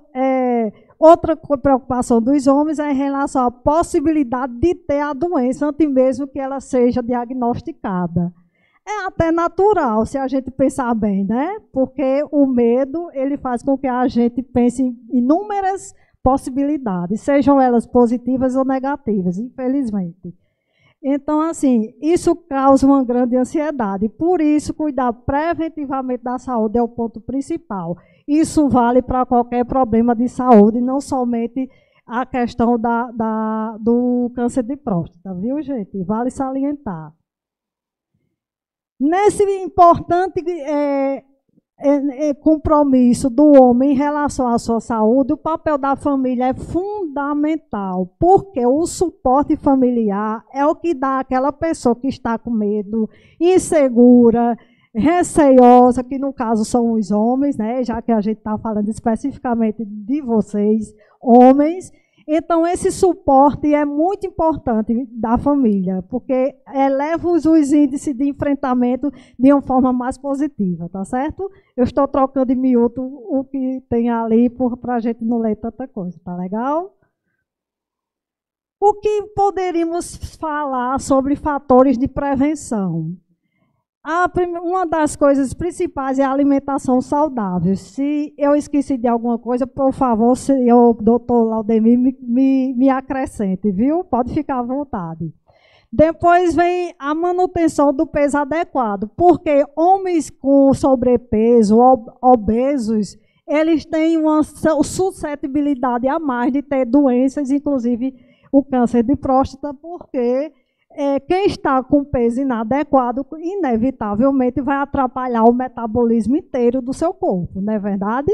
outra preocupação dos homens é em relação à possibilidade de ter a doença antes mesmo que ela seja diagnosticada. É até natural, se a gente pensar bem, né? Porque o medo, ele faz com que a gente pense em inúmeras possibilidades, sejam elas positivas ou negativas, infelizmente. Então, assim, isso causa uma grande ansiedade. Por isso, cuidar preventivamente da saúde é o ponto principal. Isso vale para qualquer problema de saúde, não somente a questão do câncer de próstata, viu, gente? Vale salientar. Nesse importante compromisso do homem em relação à sua saúde, o papel da família é fundamental, porque o suporte familiar é o que dá àquela pessoa que está com medo, insegura, receiosa, que no caso são os homens, né? Já que a gente está falando especificamente de vocês, homens. Então, esse suporte é muito importante da família, porque eleva os índices de enfrentamento de uma forma mais positiva, tá certo? Eu estou trocando em miúdo o que tem ali para a gente não ler tanta coisa, tá legal? O que poderíamos falar sobre fatores de prevenção? Uma das coisas principais é a alimentação saudável. Se eu esqueci de alguma coisa, por favor, o doutor Laudemir me acrescente, viu? Pode ficar à vontade. Depois vem a manutenção do peso adequado, porque homens com sobrepeso, obesos, eles têm uma suscetibilidade a mais de ter doenças, inclusive o câncer de próstata, porque quem está com peso inadequado, inevitavelmente, vai atrapalhar o metabolismo inteiro do seu corpo, não é verdade?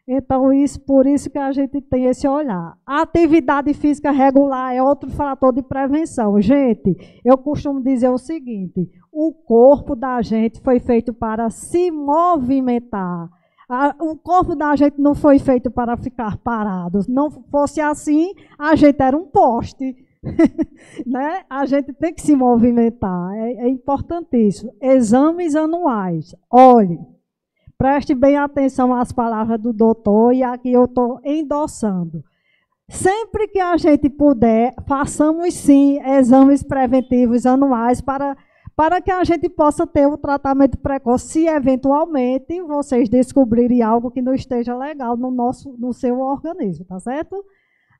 Então, por isso que a gente tem esse olhar. A atividade física regular é outro fator de prevenção. Gente, eu costumo dizer o seguinte, o corpo da gente foi feito para se movimentar. O corpo da gente não foi feito para ficar parado. Se não fosse assim, a gente era um poste. Né? A gente tem que se movimentar, é importantíssimo. Exames anuais. Olhe, preste bem atenção às palavras do doutor e aqui eu estou endossando. Sempre que a gente puder, façamos sim exames preventivos anuais para que a gente possa ter o tratamento precoce, se eventualmente vocês descobrirem algo que não esteja legal no seu organismo, tá certo?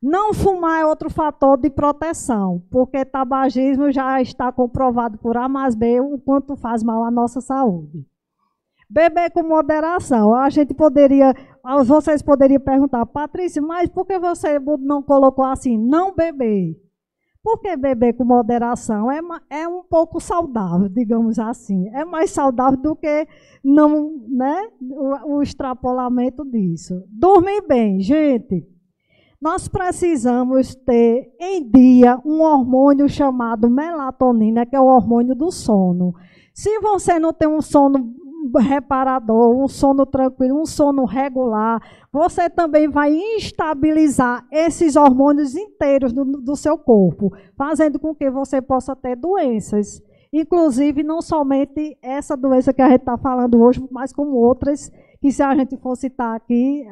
Não fumar é outro fator de proteção, porque tabagismo já está comprovado por A mais B o quanto faz mal à nossa saúde. Beber com moderação. Vocês poderiam perguntar, Patrícia, mas por que você não colocou assim, não beber? Porque beber com moderação é um pouco saudável, digamos assim. É mais saudável do que não, né, o extrapolamento disso. Dormir bem, gente. Nós precisamos ter em dia um hormônio chamado melatonina, que é o hormônio do sono. Se você não tem um sono reparador, um sono tranquilo, um sono regular, você também vai instabilizar esses hormônios inteiros do seu corpo, fazendo com que você possa ter doenças. Inclusive, não somente essa doença que a gente está falando hoje, mas como outras, que se a gente for citar aqui,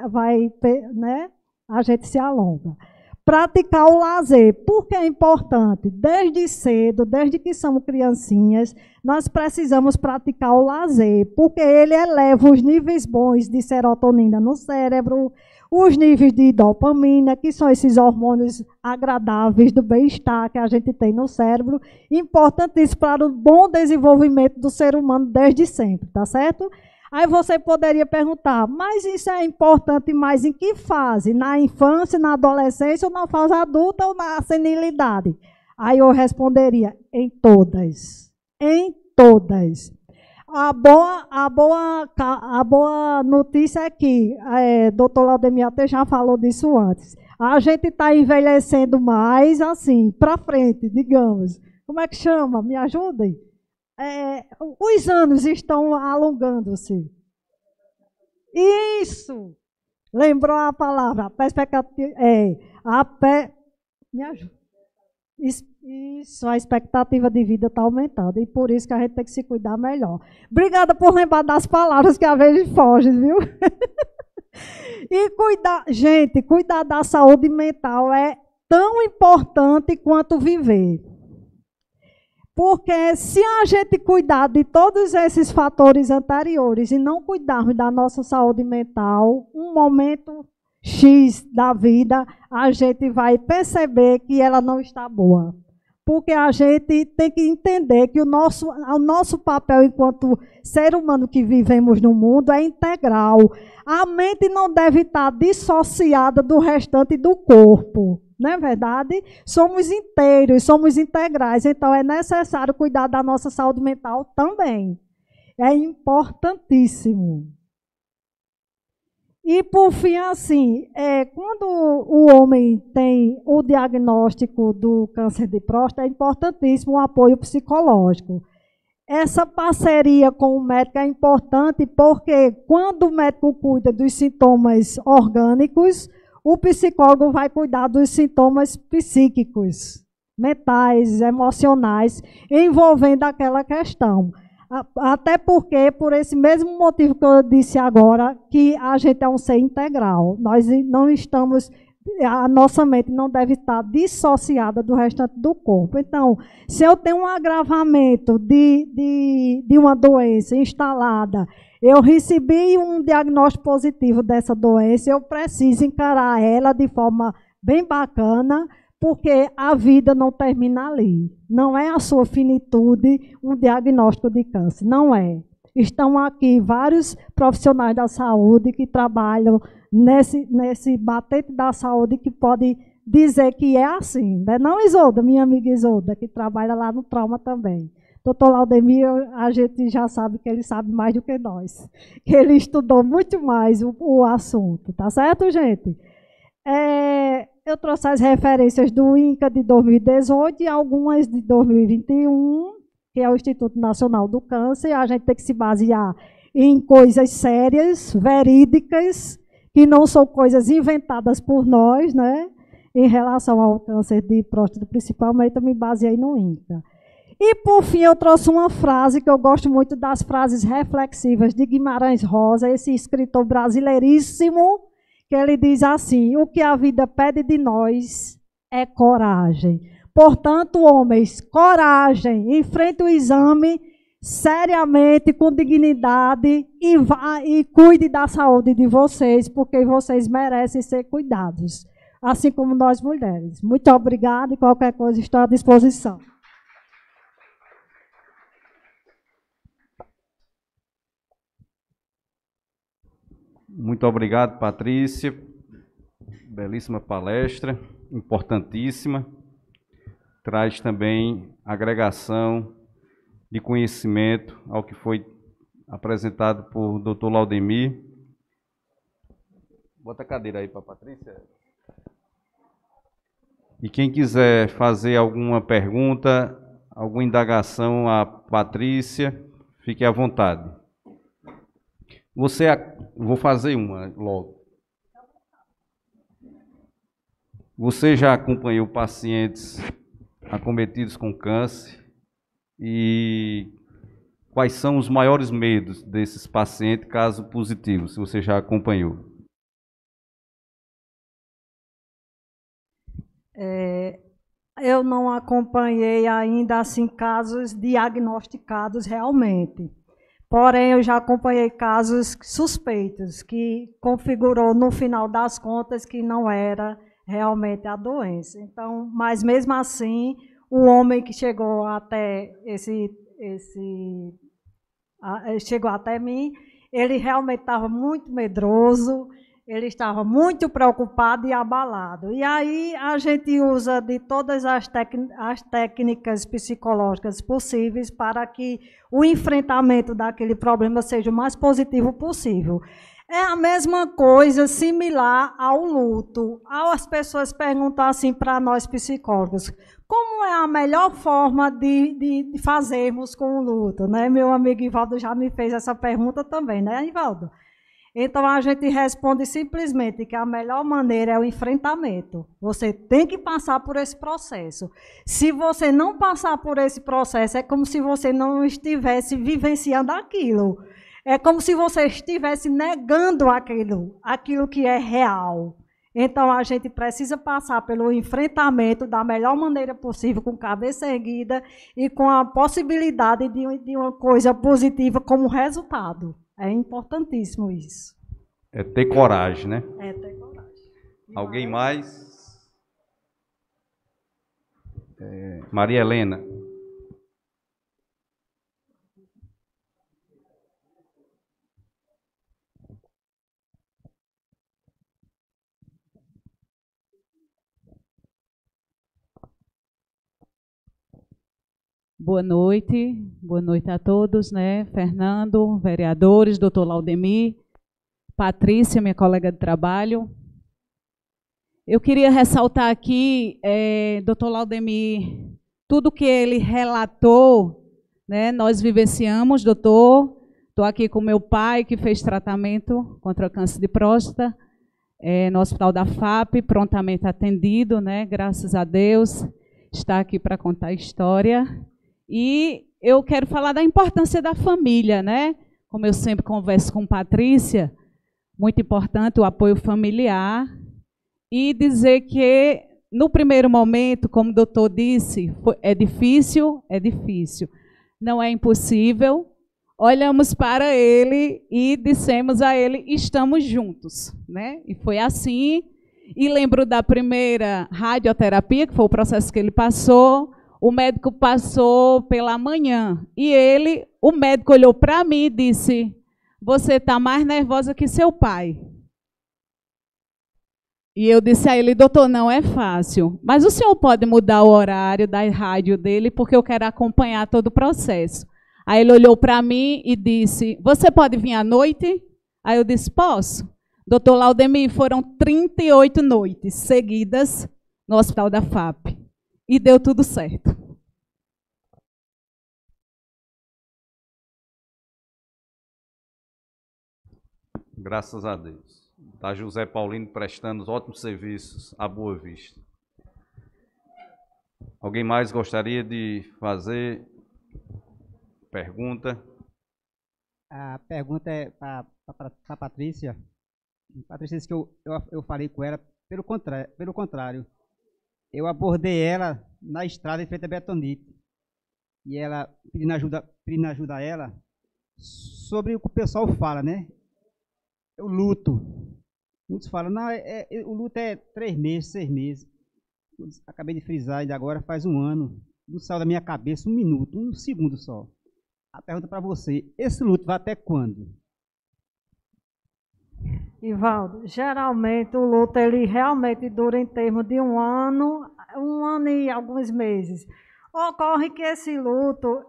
né? A gente se alonga. Praticar o lazer. Por que é importante? Desde cedo, desde que somos criancinhas, nós precisamos praticar o lazer, porque ele eleva os níveis bons de serotonina no cérebro, os níveis de dopamina, que são esses hormônios agradáveis do bem-estar que a gente tem no cérebro, importantíssimo para o bom desenvolvimento do ser humano desde sempre, tá certo? Aí você poderia perguntar, mas isso é importante mais em que fase? Na infância, na adolescência, ou na fase adulta, ou na senilidade? Aí eu responderia, em todas. Em todas. A boa notícia é que, doutor Laudemir até já falou disso antes, a gente está envelhecendo mais assim, para frente, digamos. Como é que chama? Me ajudem? Os anos estão alongando-se. Isso! Lembrou a palavra? A perspectiva. Me ajuda. Isso, a expectativa de vida está aumentando. E por isso que a gente tem que se cuidar melhor. Obrigada por lembrar das palavras que às vezes fogem, viu? E cuidar da saúde mental é tão importante quanto viver. Porque se a gente cuidar de todos esses fatores anteriores e não cuidarmos da nossa saúde mental, um momento X da vida, a gente vai perceber que ela não está boa. Porque a gente tem que entender que o nosso papel enquanto ser humano que vivemos no mundo é integral. A mente não deve estar dissociada do restante do corpo. Não é verdade? Somos inteiros, somos integrais, então é necessário cuidar da nossa saúde mental também. É importantíssimo. E por fim, assim, quando o homem tem o diagnóstico do câncer de próstata, é importantíssimo o apoio psicológico. essa parceria com o médico é importante porque quando o médico cuida dos sintomas orgânicos, o psicólogo vai cuidar dos sintomas psíquicos, mentais, emocionais, envolvendo aquela questão. Até porque, por esse mesmo motivo que eu disse agora, que a gente é um ser integral. Nós não estamos, a nossa mente não deve estar dissociada do restante do corpo. Então, se eu tenho um agravamento de uma doença instalada, eu recebi um diagnóstico positivo dessa doença, eu preciso encarar ela de forma bem bacana, porque a vida não termina ali. Não é a sua finitude um diagnóstico de câncer, não é. Estão aqui vários profissionais da saúde que trabalham nesse batente da saúde que podem dizer que é assim. Né? Não, Isolda, minha amiga Isolda, que trabalha lá no trauma também. Doutor Laudemir, a gente já sabe que ele sabe mais do que nós. Ele estudou muito mais o assunto, tá certo, gente? Eu trouxe as referências do INCA de 2018 e algumas de 2021, que é o Instituto Nacional do Câncer. A gente tem que se basear em coisas sérias, verídicas, que não são coisas inventadas por nós, né? Em relação ao câncer de próstata, principalmente, eu me baseei no INCA. E, por fim, eu trouxe uma frase que eu gosto muito das frases reflexivas de Guimarães Rosa, esse escritor brasileiríssimo, que ele diz assim: o que a vida pede de nós é coragem. Portanto, homens, coragem, enfrente o exame seriamente, com dignidade e cuide da saúde de vocês, porque vocês merecem ser cuidados, assim como nós mulheres. Muito obrigada e qualquer coisa estou à disposição. Muito obrigado, Patrícia. Belíssima palestra, importantíssima. Traz também agregação de conhecimento ao que foi apresentado por Dr. Laudemir. Bota a cadeira aí para a Patrícia. E quem quiser fazer alguma pergunta, alguma indagação à Patrícia, fique à vontade. Vou fazer uma logo. Você já acompanhou pacientes acometidos com câncer e quais são os maiores medos desses pacientes, caso positivo, se você já acompanhou? Eu não acompanhei ainda assim casos diagnosticados realmente. Porém, eu já acompanhei casos suspeitos, que configurou no final das contas que não era realmente a doença. Então, mas mesmo assim, o homem que chegou até chegou até mim, ele realmente estava muito medroso, ele estava muito preocupado e abalado. E aí a gente usa de todas as técnicas psicológicas possíveis para que o enfrentamento daquele problema seja o mais positivo possível. É a mesma coisa, similar ao luto. As pessoas perguntam assim para nós psicólogos, como é a melhor forma de fazermos com o luto? Né? Meu amigo Ivaldo já me fez essa pergunta também, né, Ivaldo? Então, a gente responde simplesmente que a melhor maneira é o enfrentamento. Você tem que passar por esse processo. Se você não passar por esse processo, é como se você não estivesse vivenciando aquilo. É como se você estivesse negando aquilo que é real. Então, a gente precisa passar pelo enfrentamento da melhor maneira possível, com cabeça erguida e com a possibilidade de uma coisa positiva como resultado. É importantíssimo isso. É ter coragem, né? É ter coragem. Alguém mais? Maria Helena. Boa noite a todos, né? Fernando, vereadores, doutor Laudemir, Patrícia, minha colega de trabalho. Eu queria ressaltar aqui, doutor Laudemir, tudo que ele relatou, né? Nós vivenciamos, doutor, estou aqui com meu pai, que fez tratamento contra o câncer de próstata, no Hospital da FAP, prontamente atendido, né? Graças a Deus, está aqui para contar a história. E eu quero falar da importância da família, né? Como eu sempre converso com Patrícia, muito importante o apoio familiar, e dizer que, no primeiro momento, como o doutor disse, é difícil, não é impossível. Olhamos para ele e dissemos a ele, estamos juntos, né? E foi assim. E lembro da primeira radioterapia, que foi o processo que ele passou. O médico passou pela manhã e o médico olhou para mim e disse, você está mais nervosa que seu pai. E eu disse a ele, doutor, não é fácil, mas o senhor pode mudar o horário da rádio dele, porque eu quero acompanhar todo o processo. Aí ele olhou para mim e disse, você pode vir à noite? Aí eu disse, posso. Doutor Laudemir, foram 38 noites seguidas no Hospital da FAP. E deu tudo certo. Graças a Deus. Está José Paulino prestando ótimos serviços à Boa Vista. Alguém mais gostaria de fazer pergunta? A pergunta é para a Patrícia. Patrícia disse que eu falei com ela, pelo contrário. Eu abordei ela na estrada em frente a Betonite. E ela pedindo ajuda a ela sobre o que o pessoal fala, né? O luto. Muitos falam, não, o luto é 3 meses, 6 meses. Eu acabei de frisar ainda agora, faz 1 ano. Não saiu da minha cabeça 1 minuto, 1 segundo só. A pergunta para você, esse luto vai até quando? Ivaldo, geralmente o luto ele realmente dura em termos de 1 ano e alguns meses. Ocorre que esse luto,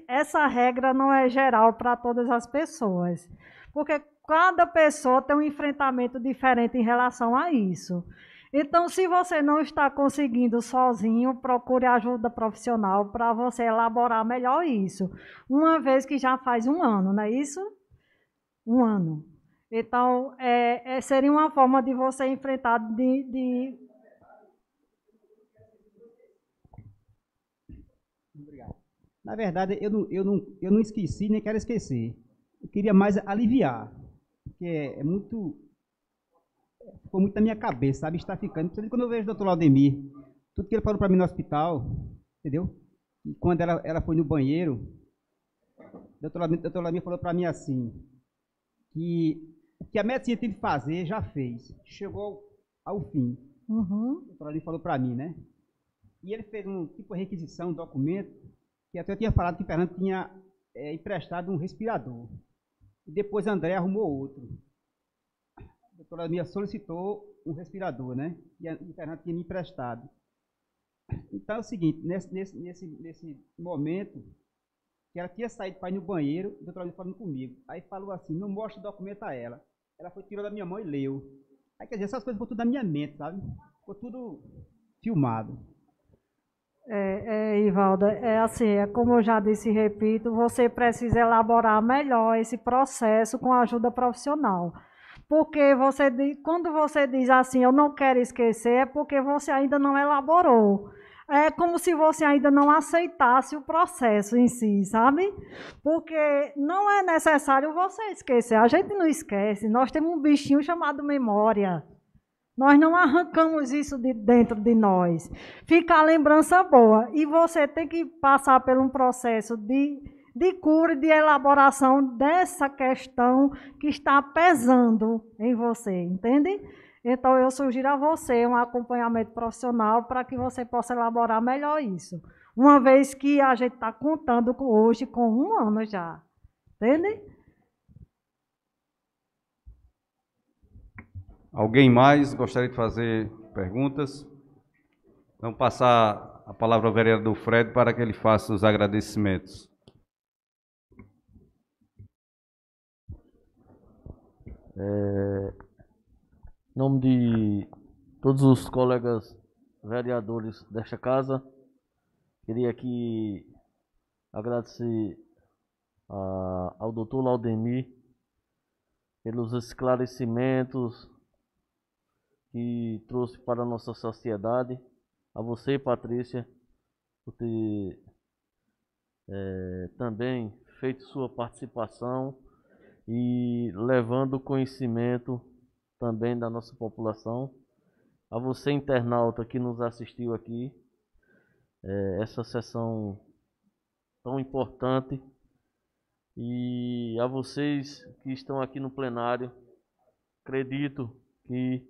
essa regra não é geral para todas as pessoas, porque cada pessoa tem um enfrentamento diferente em relação a isso. Então, se você não está conseguindo sozinho, procure ajuda profissional para você elaborar melhor isso. Uma vez que já faz 1 ano, não é isso? 1 ano. Então, seria uma forma de você enfrentar Obrigado. Na verdade, eu não esqueci, nem quero esquecer. Eu queria mais aliviar, porque ficou muito na minha cabeça, sabe? Está ficando. Quando eu vejo o doutor Laudemir, tudo que ele falou para mim no hospital, entendeu? E quando ela foi no banheiro, o doutor Laudemir falou para mim assim, que o que a medicina tem que fazer, já fez. Chegou ao fim. Uhum. O doutor Laudemir falou para mim, né? E ele fez um tipo de requisição, um documento, que até eu tinha falado que o Fernando tinha emprestado um respirador. E depois André arrumou outro. A doutora Mia solicitou um respirador, né? E o Fernando tinha me emprestado. Então é o seguinte, nesse momento, que ela tinha saído para ir no banheiro, o doutor Mia falando comigo. Aí falou assim, não mostra o documento a ela. Ela foi, tirou da minha mão e leu. Aí quer dizer, essas coisas ficou tudo na minha mente, sabe? Ficou tudo filmado. Ivaldo, assim, como eu já disse e repito, você precisa elaborar melhor esse processo com a ajuda profissional. Porque quando você diz assim, eu não quero esquecer, é porque você ainda não elaborou. É como se você ainda não aceitasse o processo em si, sabe? Porque não é necessário você esquecer. A gente não esquece, nós temos um bichinho chamado memória. Nós não arrancamos isso de dentro de nós. Fica a lembrança boa. E você tem que passar por um processo de cura e de elaboração dessa questão que está pesando em você, entende? Então, eu sugiro a você um acompanhamento profissional para que você possa elaborar melhor isso. Uma vez que a gente está contando hoje com 1 ano já. Entende? Alguém mais gostaria de fazer perguntas? Vamos passar a palavra ao vereador Fred para que ele faça os agradecimentos. Em nome de todos os colegas vereadores desta casa, queria aqui agradecer ao doutor Laudemir pelos esclarecimentos que trouxe para a nossa sociedade, a você, Patrícia, por ter também feito sua participação e levando conhecimento também da nossa população, a você, internauta, que nos assistiu aqui, essa sessão tão importante, e a vocês que estão aqui no plenário, acredito que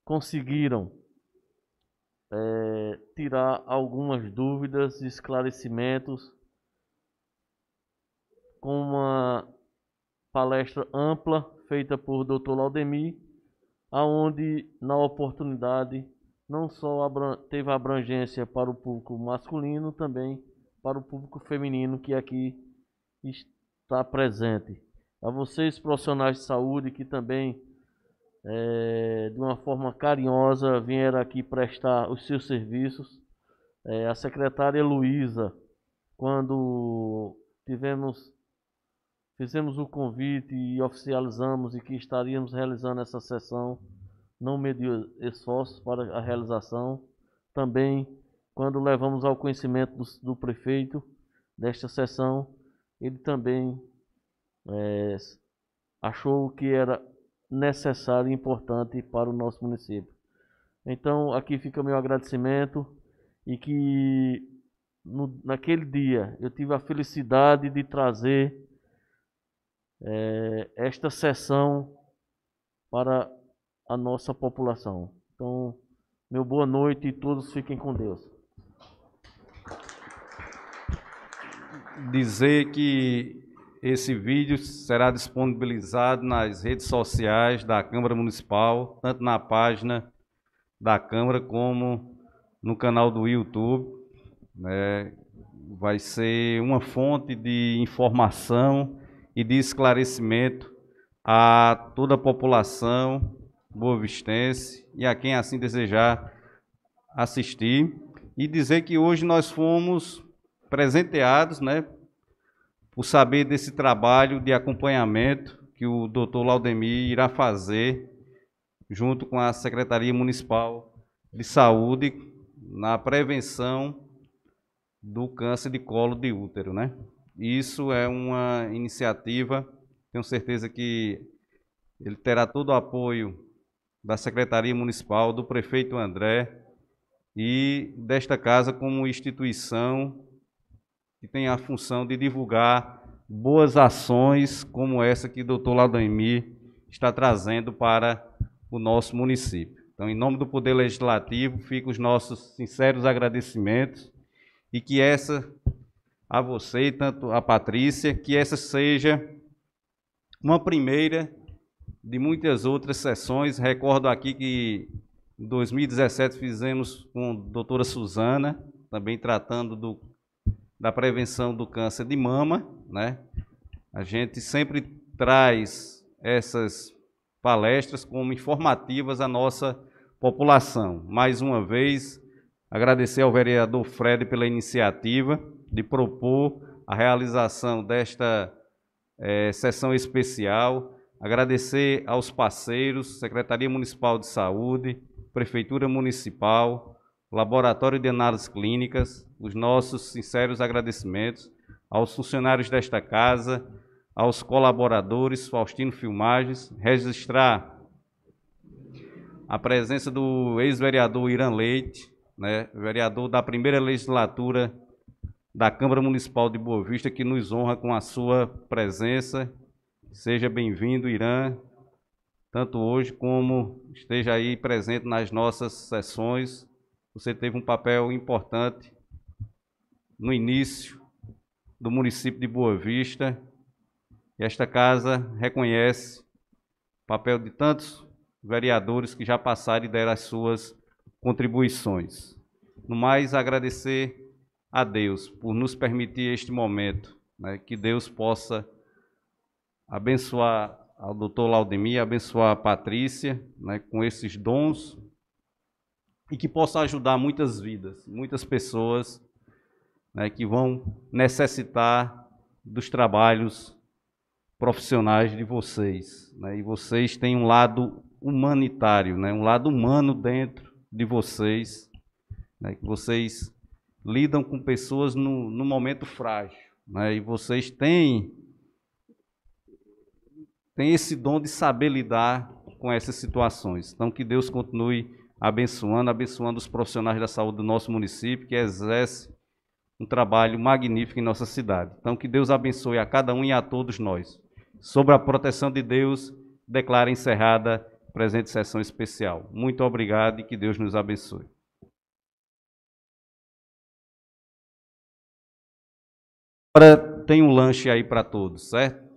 conseguiram tirar algumas dúvidas e esclarecimentos com uma palestra ampla feita por Dr. Laudemir, aonde na oportunidade não só teve abrangência para o público masculino, também para o público feminino que aqui está presente. A vocês, profissionais de saúde, que também de uma forma carinhosa vieram aqui prestar os seus serviços. A secretária Luísa, quando fizemos o convite e oficializamos e que estaríamos realizando essa sessão, não mediu esforços para a realização. Também, quando levamos ao conhecimento do prefeito desta sessão, ele também achou que era necessário e importante para o nosso município. Então, aqui fica meu agradecimento, e que naquele dia eu tive a felicidade de trazer esta sessão para a nossa população. Então, meu boa noite e todos fiquem com Deus. Dizer que esse vídeo será disponibilizado nas redes sociais da Câmara Municipal, tanto na página da Câmara como no canal do YouTube. Vai ser uma fonte de informação e de esclarecimento a toda a população boavistense e a quem assim desejar assistir. E dizer que hoje nós fomos presenteados, por saber desse trabalho de acompanhamento que o Dr. Laudemir irá fazer junto com a Secretaria Municipal de Saúde na prevenção do câncer de colo de útero, Isso é uma iniciativa, tenho certeza que ele terá todo o apoio da Secretaria Municipal, do prefeito André e desta casa como instituição que tem a função de divulgar boas ações como essa que o doutor Laudemir está trazendo para o nosso município. Então, em nome do Poder Legislativo, ficam os nossos sinceros agradecimentos, e que a você e tanto a Patrícia, que essa seja uma primeira de muitas outras sessões. Recordo aqui que em 2017 fizemos com a doutora Suzana, também tratando da prevenção do câncer de mama, A gente sempre traz essas palestras como informativas à nossa população. Mais uma vez, agradecer ao vereador Fred pela iniciativa de propor a realização desta sessão especial. Agradecer aos parceiros, Secretaria Municipal de Saúde, Prefeitura Municipal, Laboratório de Análises Clínicas, os nossos sinceros agradecimentos aos funcionários desta casa, aos colaboradores, Faustino Filmagens, registrar a presença do ex-vereador Irã Leite, vereador da primeira legislatura da Câmara Municipal de Boa Vista, que nos honra com a sua presença. Seja bem-vindo, Irã, tanto hoje como esteja aí presente nas nossas sessões. Você teve um papel importante no início do município de Boa Vista, e esta casa reconhece o papel de tantos vereadores que já passaram e deram as suas contribuições. No mais, agradecer a Deus por nos permitir este momento, que Deus possa abençoar ao doutor Laudemir, abençoar a Patrícia, com esses dons, e que possa ajudar muitas vidas, muitas pessoas né, que vão necessitar dos trabalhos profissionais de vocês, né, e vocês têm um lado humanitário, né, um lado humano dentro de vocês, né, que vocês lidam com pessoas no momento frágil, né, e vocês têm esse dom de saber lidar com essas situações. Então, que Deus continue abençoando os profissionais da saúde do nosso município, que exercem um trabalho magnífico em nossa cidade. Então, que Deus abençoe a cada um e a todos nós. Sob a proteção de Deus, declaro encerrada a presente sessão especial. Muito obrigado e que Deus nos abençoe. Agora tem um lanche aí para todos, certo?